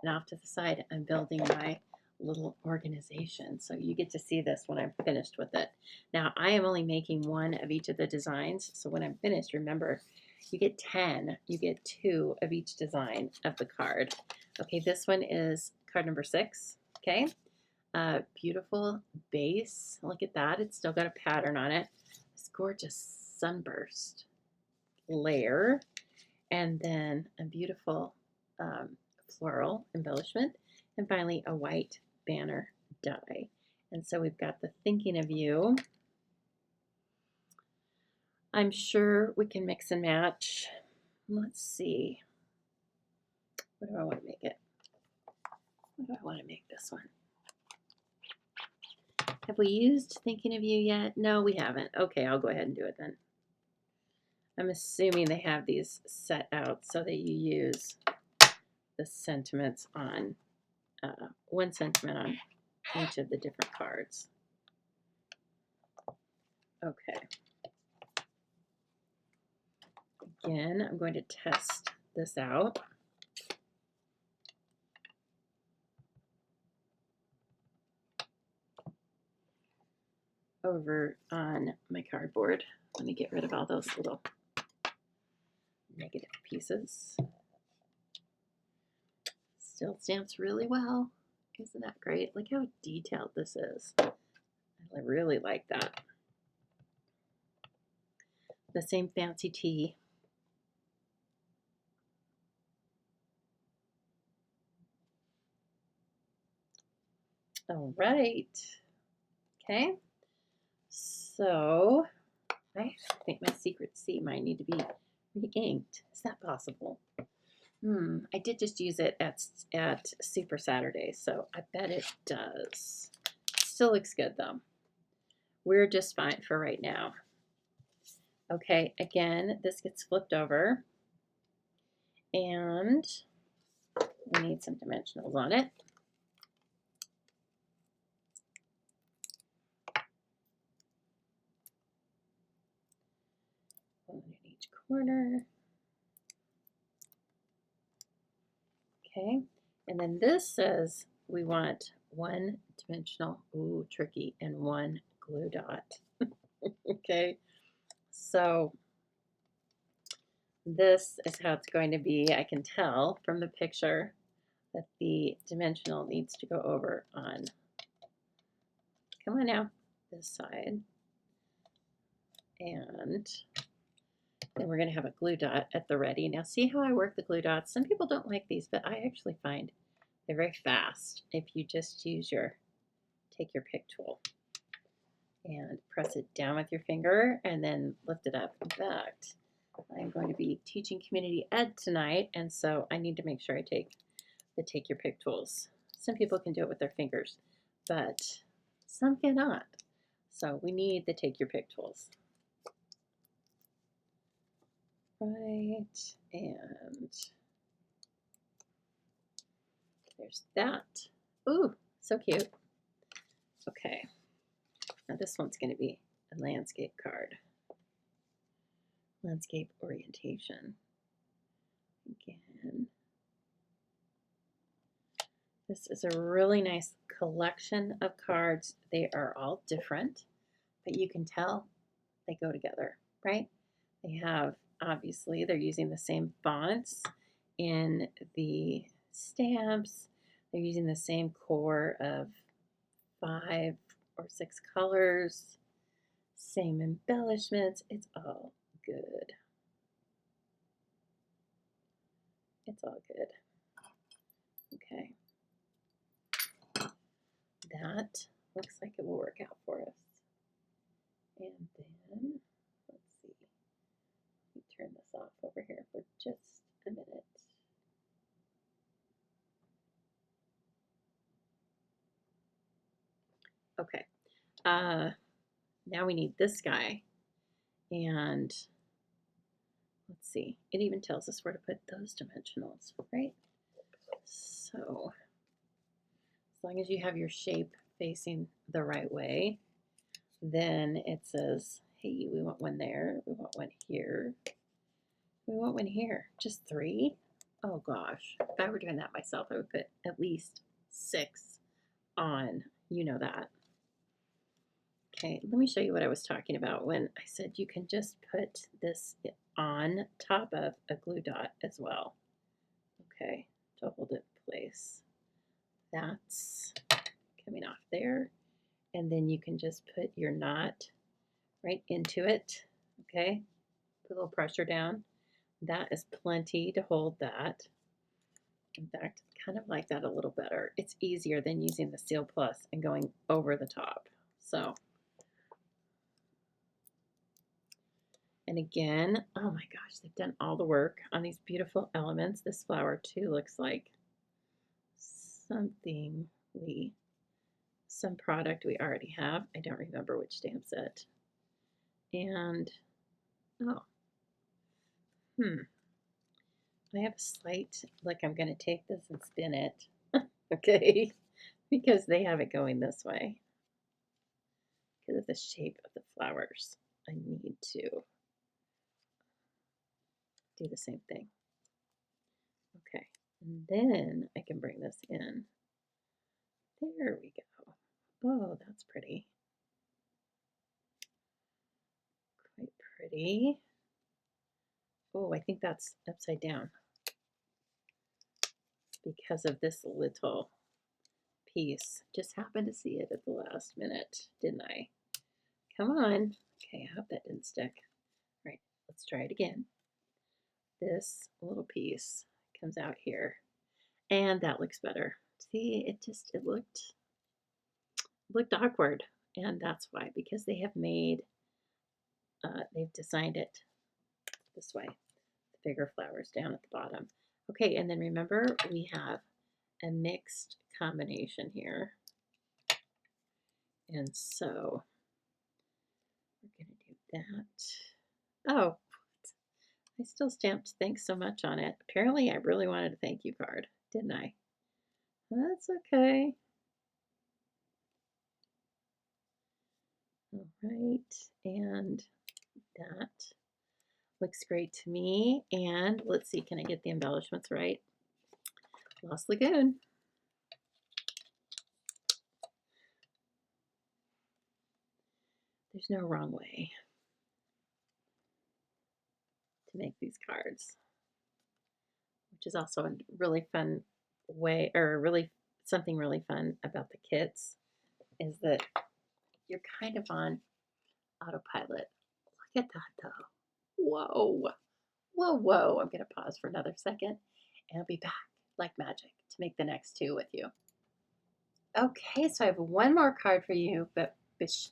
and off to the side, I'm building my little organization. So you get to see this when I'm finished with it. Now, I am only making one of each of the designs. So when I'm finished, remember, you get 10. You get 2 of each design of the card. Okay, this one is card number 6. Okay, beautiful base. Look at that. It's still got a pattern on it. This gorgeous sunburst layer. And then a beautiful floral embellishment. And finally, a white banner die. And so we've got the thinking of you. I'm sure we can mix and match. Let's see. What do I want to make it? What do I want to make this one? Have we used thinking of you yet? No, we haven't. Okay, I'll go ahead and do it then. I'm assuming they have these set out so that you use the sentiments on, one sentiment on each of the different cards. Okay. Again, I'm going to test this out. Over on my cardboard. Let me get rid of all those little negative pieces. Still stamps really well. Isn't that great? Look how detailed this is. I really like that. The same fancy tea. All right. Okay. So I think my secret C might need to be re-inked. Is that possible? I did just use it at Super Saturday, so I bet it does. Still looks good though. We're just fine for right now. Okay, again, this gets flipped over, and we need some dimensionals on it. One in each corner. Okay, and then this says we want 1 dimensional, ooh, tricky, and 1 glue dot. Okay, so this is how it's going to be. I can tell from the picture that the dimensional needs to go over on, come on now, this side. And then we're going to have a glue dot at the ready. Now see how I work the glue dots? Some people don't like these, but I actually find they're very fast if you just use your, take your pick tool and press it down with your finger and then lift it up. In fact, I'm going to be teaching community ed tonight, and so I need to make sure I take the Take Your Pick tools. Some people can do it with their fingers, but some cannot. So we need the Take Your Pick tools. Right, and there's that. Ooh, so cute. Okay, now this one's going to be a landscape card. Landscape orientation. Again, this is a really nice collection of cards. They are all different, but you can tell they go together, right? They have, obviously, they're using the same fonts in the stamps. They're using the same core of 5 or 6 colors, same embellishments. It's all good. It's all good. Okay. That looks like it will work out for us. And then, let's see. Let me turn this off over here for just a minute. Okay. Now we need this guy. And let's see. It even tells us where to put those dimensionals, right? So as long as you have your shape facing the right way, then it says, hey, we want one there, we want one here, we want one here. Just 3? Oh gosh, if I were doing that myself, I would put at least 6 on, you know that. Okay, let me show you what I was talking about when I said you can just put this on top of a glue dot as well. Okay, to hold it in place. That's coming off there. And then you can just put your knot right into it. Okay, put a little pressure down. That is plenty to hold that. In fact, kind of like that a little better. It's easier than using the Seal Plus and going over the top. So, and again, oh my gosh, they've done all the work on these beautiful elements. This flower too looks like something some product we already have. I don't remember which stamp set. And, oh, I have a slight, like I'm going to take this and spin it, okay, because they have it going this way. Because of the shape of the flowers, I need to do the same thing. Okay, and then I can bring this in. There we go. Oh, that's pretty. Quite pretty. Oh, I think that's upside down because of this little piece. Just happened to see it at the last minute, didn't I? Come on. Okay, I hope that didn't stick. All right, let's try it again. This little piece comes out here, and that looks better. See, it looked awkward, and that's why, because they have made, they've designed it this way. The bigger flowers down at the bottom. Okay, and then remember we have a mixed combination here. And so we're going to do that. Oh, I still stamped thanks so much on it. Apparently I really wanted a thank you card, didn't I? That's okay. All right, and that looks great to me. And let's see, can I get the embellishments right? Lost Lagoon. There's no wrong way to make these cards, which is also a really fun way, or really something really fun about the kits, is that you're kind of on autopilot. Look at that though. Whoa, whoa, whoa. I'm going to pause for another second and I'll be back like magic to make the next 2 with you. Okay, so I have one more card for you, but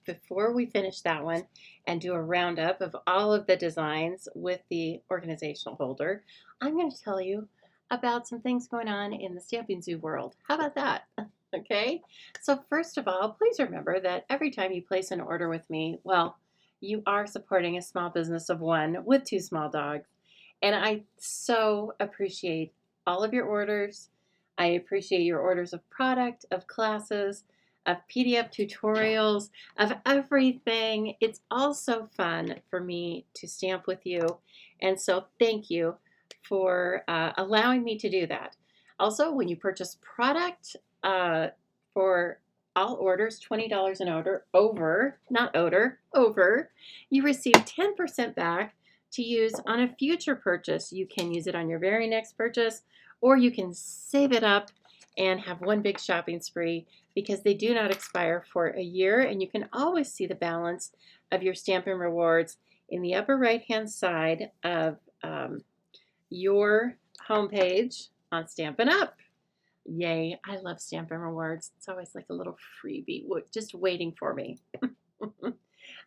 before we finish that one and do a roundup of all of the designs with the organizational holder, I'm going to tell you about some things going on in the Stamping Zoo world. How about that? Okay, so first of all, please remember that every time you place an order with me, well, you are supporting a small business of one with two small dogs. And I so appreciate all of your orders. I appreciate your orders of product, of classes, of PDF tutorials, of everything. It's also fun for me to stamp with you. And so thank you for allowing me to do that. Also, when you purchase product for all orders, $20 and over, not odor, over, you receive 10% back to use on a future purchase. You can use it on your very next purchase, or you can save it up and have one big shopping spree because they do not expire for a year, and you can always see the balance of your Stampin' Rewards in the upper right-hand side of your homepage on Stampin' Up. Yay, I love Stampin' Rewards. It's always like a little freebie just waiting for me.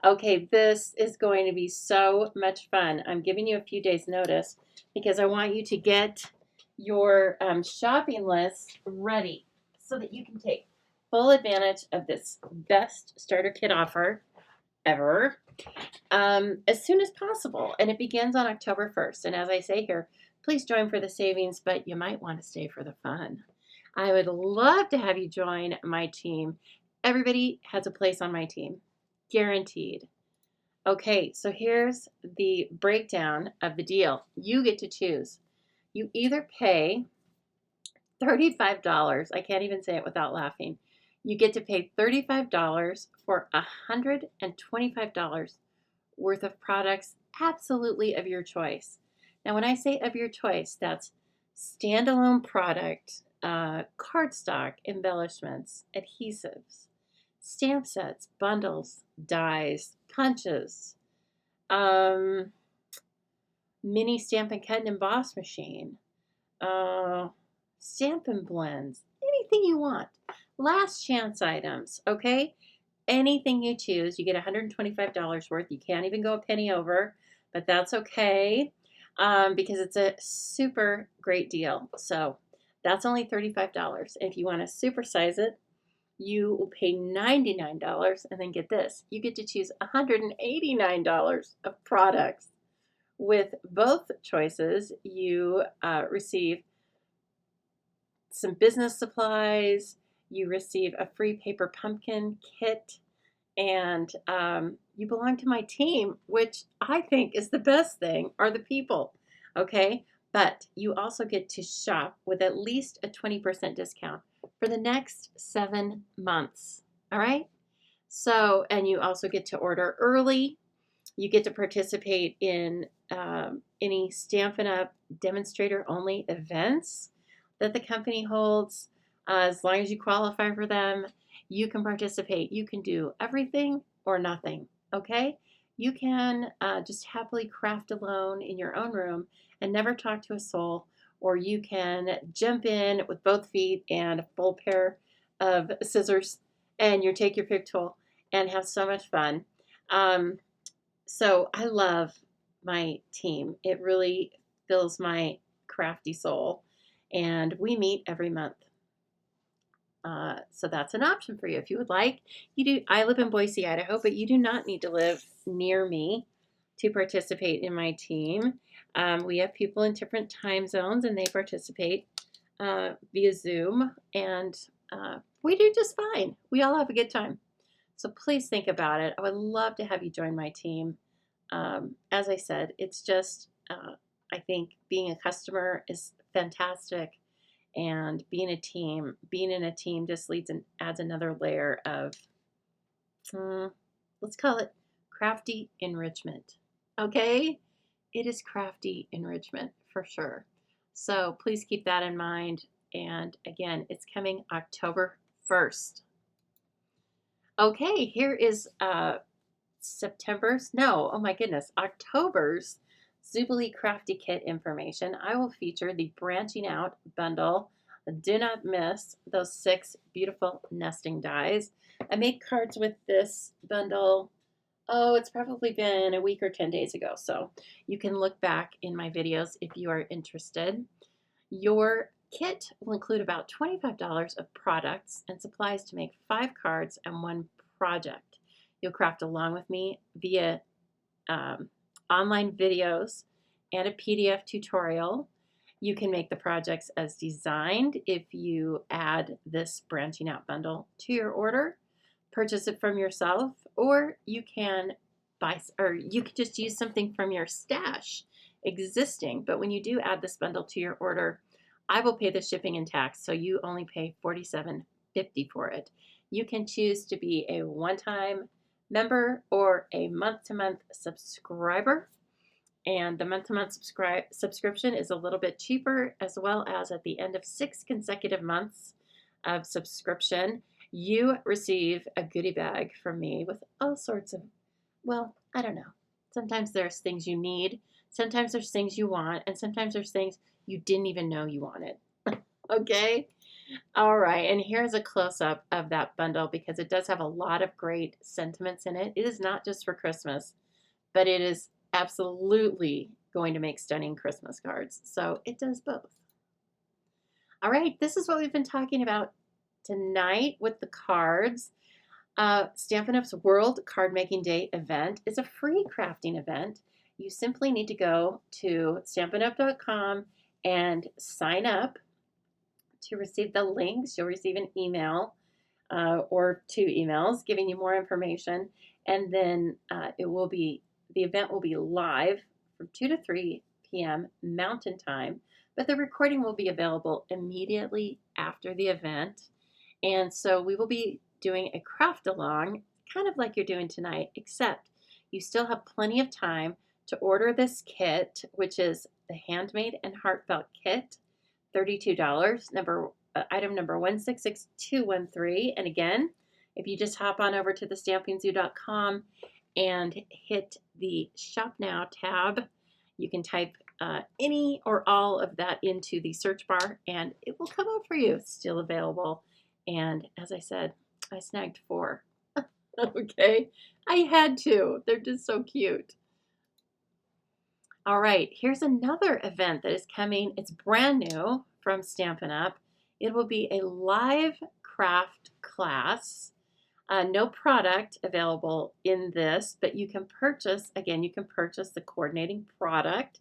Okay, this is going to be so much fun. I'm giving you a few days notice because I want you to get your shopping list ready so that you can take full advantage of this best starter kit offer ever as soon as possible. And it begins on October 1st. And as I say here, please join for the savings, but you might want to stay for the fun. I would love to have you join my team. Everybody has a place on my team, guaranteed. Okay, so here's the breakdown of the deal. You get to choose. You either pay $35, I can't even say it without laughing. You get to pay $35 for $125 worth of products, absolutely of your choice. Now, when I say of your choice, that's standalone product, cardstock, embellishments, adhesives, stamp sets, bundles, dies, punches, mini Stampin' Cut and Emboss machine, Stampin' Blends, anything you want. Last chance items, okay? Anything you choose, you get $125 worth. You can't even go a penny over, but that's okay because it's a super great deal. So that's only $35. If you want to supersize it, you will pay $99, and then get this. You get to choose $189 of products. With both choices, you receive some business supplies, you receive a free paper pumpkin kit, and you belong to my team, which I think is the best thing, are the people, okay? But you also get to shop with at least a 20% discount for the next 7 months, all right? So, and you also get to order early. You get to participate in any Stampin' Up! Demonstrator-only events that the company holds. As long as you qualify for them, you can participate. You can do everything or nothing, okay? You can just happily craft alone in your own room and never talk to a soul, or you can jump in with both feet and a full pair of scissors and you take your pick tool and have so much fun. So I love my team. It really fills my crafty soul, and we meet every month. So that's an option for you if you would like. You do. I live in Boise, Idaho, but you do not need to live near me to participate in my team. We have people in different time zones, and they participate via Zoom, and we do just fine. We all have a good time. So please think about it. I would love to have you join my team. As I said, it's just, I think being a customer is fantastic. And being in a team just adds another layer of, let's call it crafty enrichment. Okay? It is crafty enrichment for sure. So please keep that in mind. And again, it's coming October 1st. Okay, here is October's Zubilee Crafty Kit information. I will feature the Branching Out bundle Do not miss those 6 beautiful nesting dies. I made cards with this bundle. Oh, it's probably been a week or 10 days ago. So you can look back in my videos if you are interested. Your kit will include about $25 of products and supplies to make 5 cards and 1 project. You'll craft along with me via online videos and a PDF tutorial. You can make the projects as designed if you add this branching out bundle to your order, purchase it from yourself, or you can you can just use something from your stash existing. But when you do add this bundle to your order, I will pay the shipping and tax, so you only pay $47.50 for it. You can choose to be a one-time member or a month-to-month subscriber. And the month-to-month subscription is a little bit cheaper, as well as at the end of 6 consecutive months of subscription, you receive a goodie bag from me with all sorts of, well, I don't know. Sometimes there's things you need, sometimes there's things you want, and sometimes there's things you didn't even know you wanted. Okay? All right, and here's a close-up of that bundle because it does have a lot of great sentiments in it. It is not just for Christmas, but it is absolutely going to make stunning Christmas cards. So it does both. All right, this is what we've been talking about tonight with the cards. Stampin' Up's World Card Making Day event is a free crafting event. You simply need to go to stampinup.com and sign up to receive the links. You'll receive an email or 2 emails giving you more information, and then the event will be live from 2 to 3 p.m. Mountain Time, but the recording will be available immediately after the event. And so we will be doing a craft along, kind of like you're doing tonight, except you still have plenty of time to order this kit, which is the Handmade and Heartfelt kit, $32, item number 166213. And again, if you just hop on over to the stampingzoo.com and hit the Shop Now tab, you can type any or all of that into the search bar and it will come up for you. It's still available. And as I said, I snagged 4. Okay, I had to. They're just so cute. All right, here's another event that is coming. It's brand new from Stampin' Up. It will be a live craft class. No product available in this, but you can purchase, again, you can purchase the coordinating product.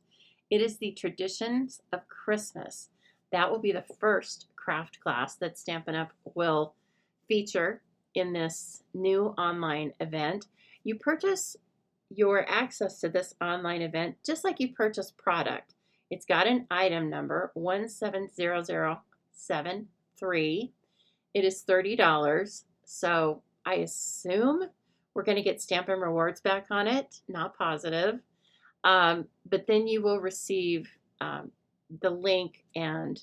It is the Traditions of Christmas. That will be the first craft class that Stampin' Up will feature in this new online event. You purchase your access to this online event just like you purchase product. It's got an item number 170073. It is $30. So I assume we're going to get Stampin Rewards back on it. Not positive. But then you will receive the link and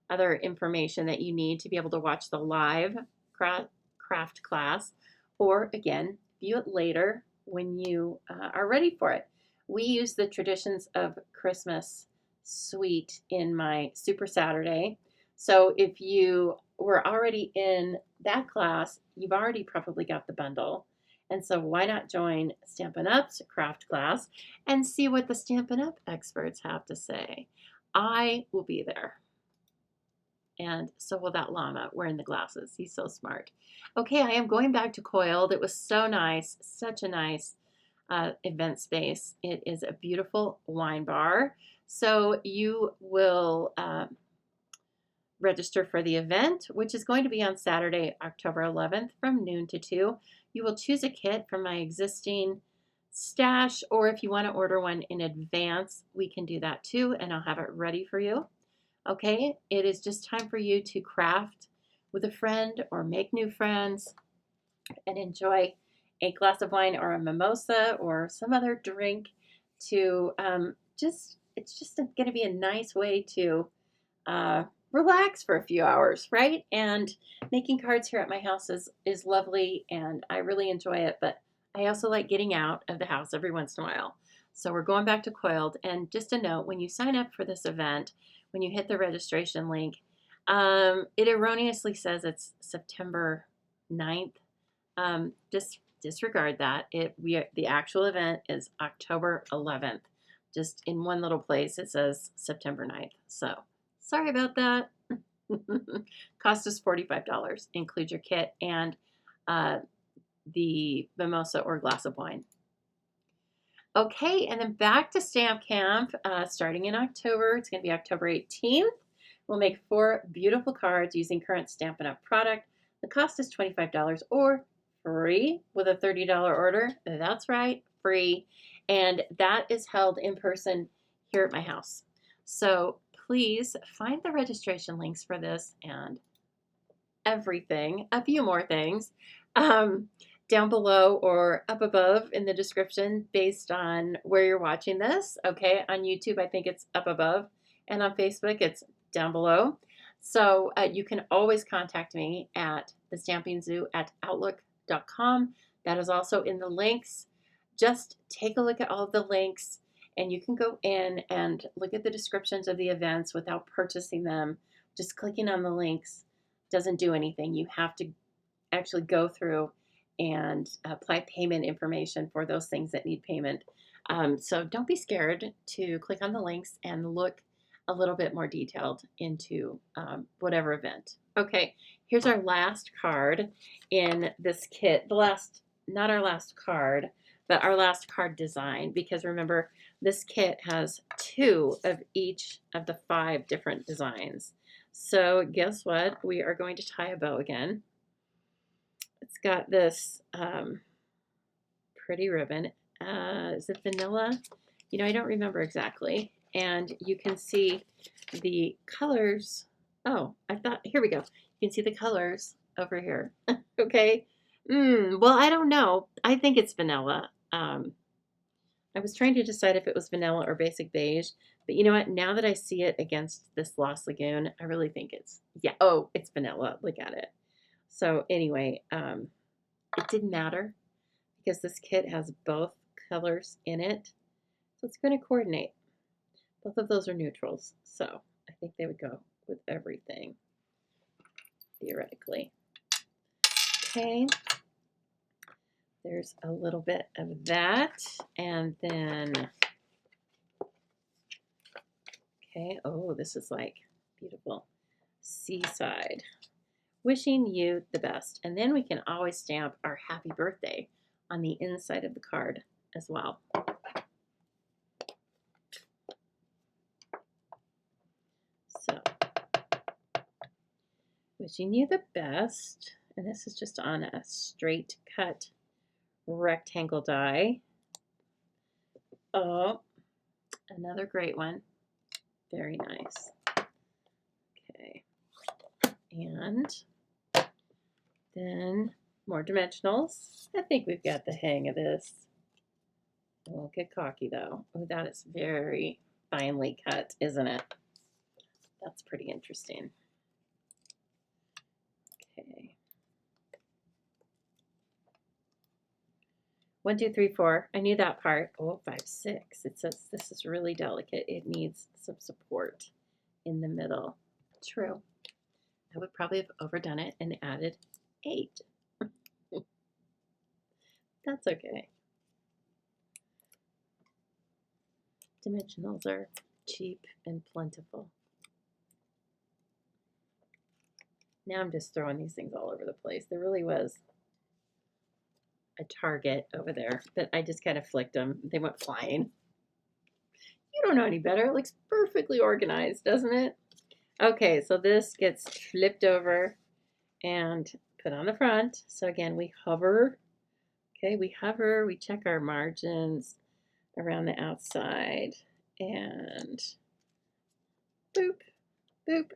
other information that you need to be able to watch the live craft class, or again, view it later when you are ready for it. We use the Traditions of Christmas suite in my Super Saturday. So if you were already in that class, you've already probably got the bundle. And so why not join Stampin' Up's craft class and see what the Stampin' Up experts have to say? I will be there. And so will that llama wearing the glasses. He's so smart. Okay, I am going back to Coiled. It was so nice, such a nice event space. It is a beautiful wine bar. So you will register for the event, which is going to be on Saturday, October 11th from noon to 2. You will choose a kit from my existing stash, or if you want to order one in advance, we can do that too, and I'll have it ready for you. Okay, it is just time for you to craft with a friend or make new friends and enjoy a glass of wine or a mimosa or some other drink to it's just going to be a nice way to relax for a few hours, right? And making cards here at my house is lovely and I really enjoy it, but I also like getting out of the house every once in a while. So we're going back to Coiled, and just a note, when you sign up for this event, when you hit the registration link, It erroneously says it's September 9th. Just disregard that. The actual event is October 11th. Just in one little place it says September 9th. So sorry about that. Cost us $45. Include your kit and the mimosa or glass of wine. Okay, and then back to Stamp Camp starting in October. It's going to be October 18th. We'll make 4 beautiful cards using current Stampin' Up! Product. The cost is $25 or free with a $30 order. That's right, free. And that is held in person here at my house. So please find the registration links for this and everything, a few more things, down below or up above in the description based on where you're watching this. Okay, on YouTube, I think it's up above, and on Facebook, it's down below. So you can always contact me at thestampingzoo@outlook.com. That is also in the links. Just take a look at all of the links, and you can go in and look at the descriptions of the events without purchasing them. Just clicking on the links doesn't do anything. You have to actually go through and apply payment information for those things that need payment. So don't be scared to click on the links and look a little bit more detailed into whatever event. Okay, here's our last card in this kit. Not our last card, but our last card design, because remember, this kit has 2 of each of the 5 different designs. So guess what? We are going to tie a bow again. It's got this pretty ribbon. Is it vanilla? You know, I don't remember exactly. And you can see the colors. Oh, here we go. You can see the colors over here. Okay. Well, I don't know. I think it's vanilla. I was trying to decide if it was vanilla or basic beige, but you know what? Now that I see it against this Lost Lagoon, I really think it's vanilla. Look at it. So anyway, it didn't matter because this kit has both colors in it. So it's going to coordinate. Both of those are neutrals. So I think they would go with everything, theoretically. Okay. There's a little bit of that. And then, okay, oh, this is like beautiful. Seaside. Wishing you the best. And then we can always stamp our happy birthday on the inside of the card as well. So, wishing you the best. And this is just on a straight cut rectangle die. Oh, another great one. Very nice. Okay. And then more dimensionals. I think we've got the hang of this. I won't get cocky though. Oh, that is very finely cut, isn't it? That's pretty interesting. Okay. 1, 2, 3, 4. I knew that part. Oh, 5, 6. It says this is really delicate. It needs some support in the middle. True. I would probably have overdone it and added 8. That's okay. Dimensionals are cheap and plentiful. Now I'm just throwing these things all over the place. There really was a target over there, but I just kind of flicked them. They went flying. You don't know any better. It looks perfectly organized, doesn't it? Okay, so this gets flipped over and put on the front. So again, we hover. Okay, we hover, we check our margins around the outside, and boop, boop.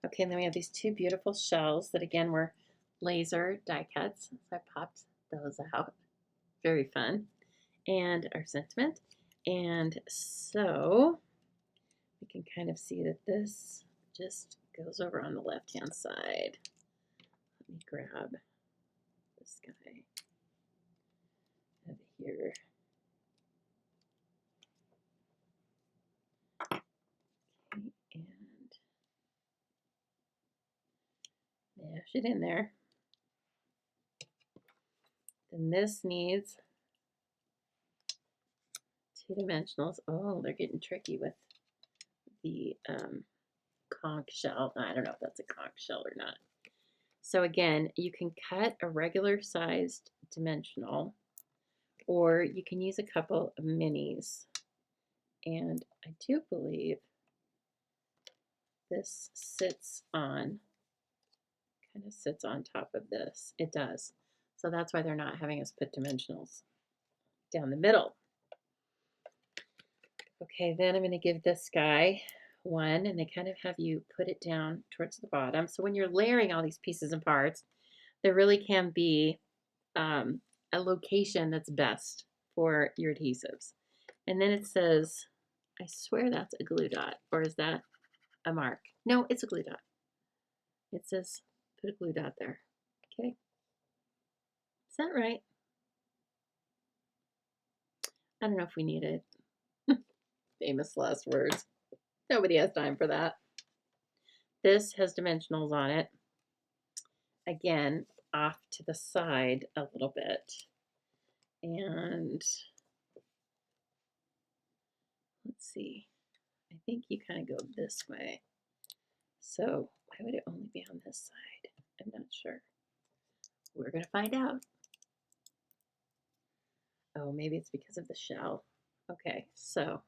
Okay, and then we have these 2 beautiful shells that again were laser die cuts. So I popped those out. Very fun. And our sentiment. And so we can kind of see that this just goes over on the left-hand side. Let me grab this guy over here. Okay, and it in there. Then this needs 2 dimensionals. Oh, they're getting tricky with the conch shell. I don't know if that's a conch shell or not. So again, you can cut a regular sized dimensional, or you can use a couple of minis. And I do believe this kind of sits on top of this. It does. So that's why they're not having us put dimensionals down the middle. Okay, then I'm going to give this guy one, and they kind of have you put it down towards the bottom. So when you're layering all these pieces and parts, there really can be a location that's best for your adhesives. And then it says, I swear that's a glue dot, or is that a mark? No, it's a glue dot. It says put a glue dot there. Okay. Is that right? I don't know if we need it. Famous last words. Nobody has time for that. This has dimensionals on it. Again, off to the side a little bit. And let's see. I think you kind of go this way. So why would it only be on this side? I'm not sure. We're going to find out. Oh, maybe it's because of the shell. Okay, so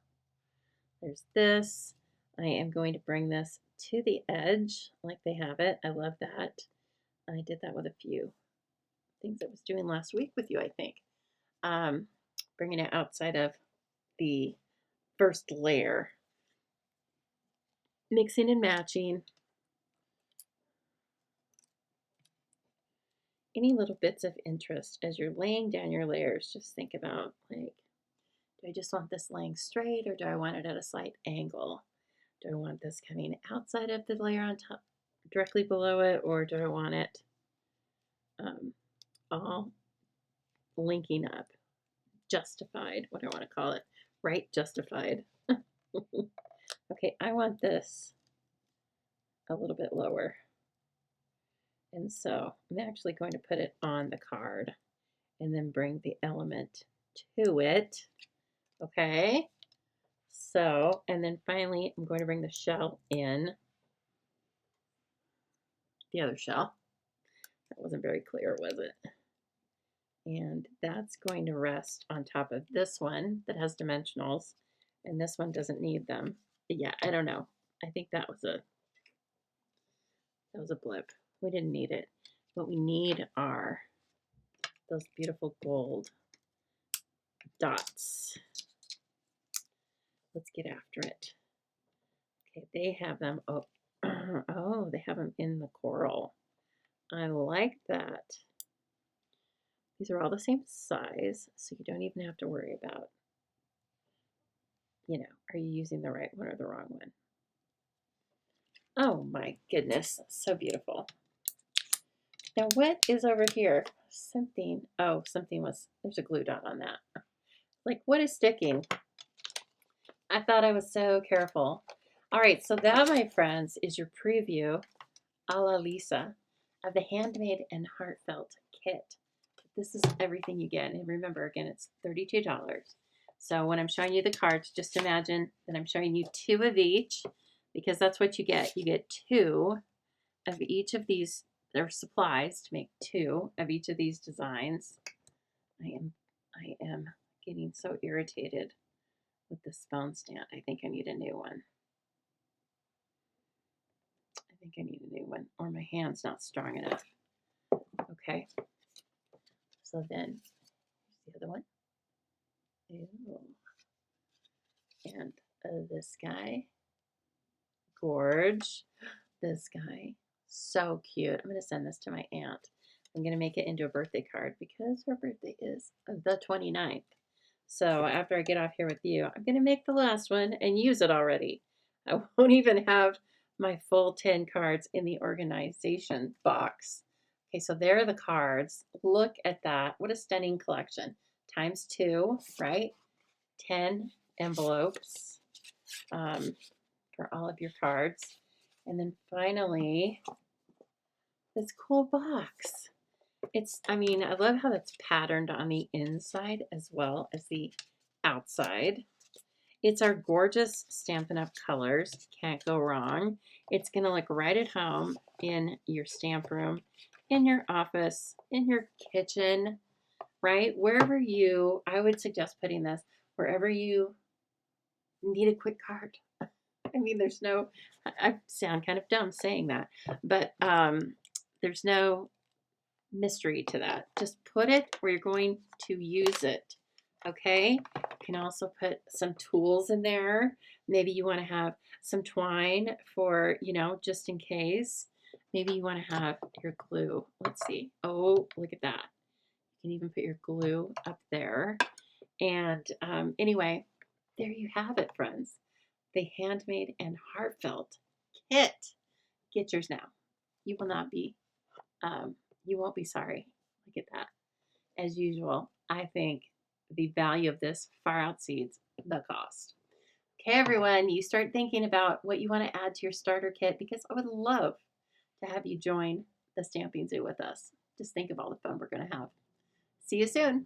there's this. I am going to bring this to the edge like they have it. I love that. I did that with a few things I was doing last week with you, I think. Bringing it outside of the first layer. Mixing and matching. Any little bits of interest as you're laying down your layers, just think about, like, do I just want this laying straight, or do I want it at a slight angle? Do I want this coming outside of the layer on top, directly below it, or do I want it all linking up? Justified, what do I want to call it? Right? Justified. Okay, I want this a little bit lower. And so I'm actually going to put it on the card and then bring the element to it. Okay. So, and then finally, I'm going to bring the shell in. The other shell. That wasn't very clear, was it? And that's going to rest on top of this one that has dimensionals, and this one doesn't need them. But yeah, I don't know. I think that was a blip. We didn't need it. What we need are those beautiful gold dots. Let's get after it. Okay, they have them. Oh, oh, they have them in the coral. I like that. These are all the same size, so you don't even have to worry about, you know, are you using the right one or the wrong one? Oh my goodness, so beautiful. Now what is over here? Something, oh, there's a glue dot on that. Like, what is sticking? I thought I was so careful. All right, so that, my friends, is your preview a la Lisa of the Handmade and Heartfelt kit. This is everything you get. And remember, again, it's $32. So when I'm showing you the cards, just imagine that I'm showing you 2 of each, because that's what you get. You get 2 of each of these. There are supplies to make 2 of each of these designs. I am getting so irritated with this phone stand. I think I need a new one. I think I need a new one, or my hand's not strong enough. Okay. So then, here's the other one. Ew. And this guy, gorge. This guy, so cute. I'm going to send this to my aunt. I'm going to make it into a birthday card because her birthday is the 29th. So after I get off here with you, I'm going to make the last one and use it already. I won't even have my full 10 cards in the organization box. Okay, so there are the cards. Look at that. What a stunning collection. Times 2, right? 10 envelopes for all of your cards. And then finally, this cool box. I mean, I love how that's patterned on the inside as well as the outside. It's our gorgeous Stampin' Up! Colors. Can't go wrong. It's going to look right at home in your stamp room, in your office, in your kitchen, right? I would suggest putting this wherever you need a quick card. I mean, I sound kind of dumb saying that, but there's no mystery to that. Just put it where you're going to use it. Okay? You can also put some tools in there. Maybe you want to have some twine for, just in case. Maybe you want to have your glue. Let's see. Oh, look at that. You can even put your glue up there. And anyway, there you have it, friends. The Handmade and Heartfelt kit. Get yours now. You will not be you won't be sorry. Look at that. As usual, I think the value of this far outseeds the cost. Okay, everyone, you start thinking about what you want to add to your starter kit because I would love to have you join the Stamping Zoo with us. Just think of all the fun we're going to have. See you soon.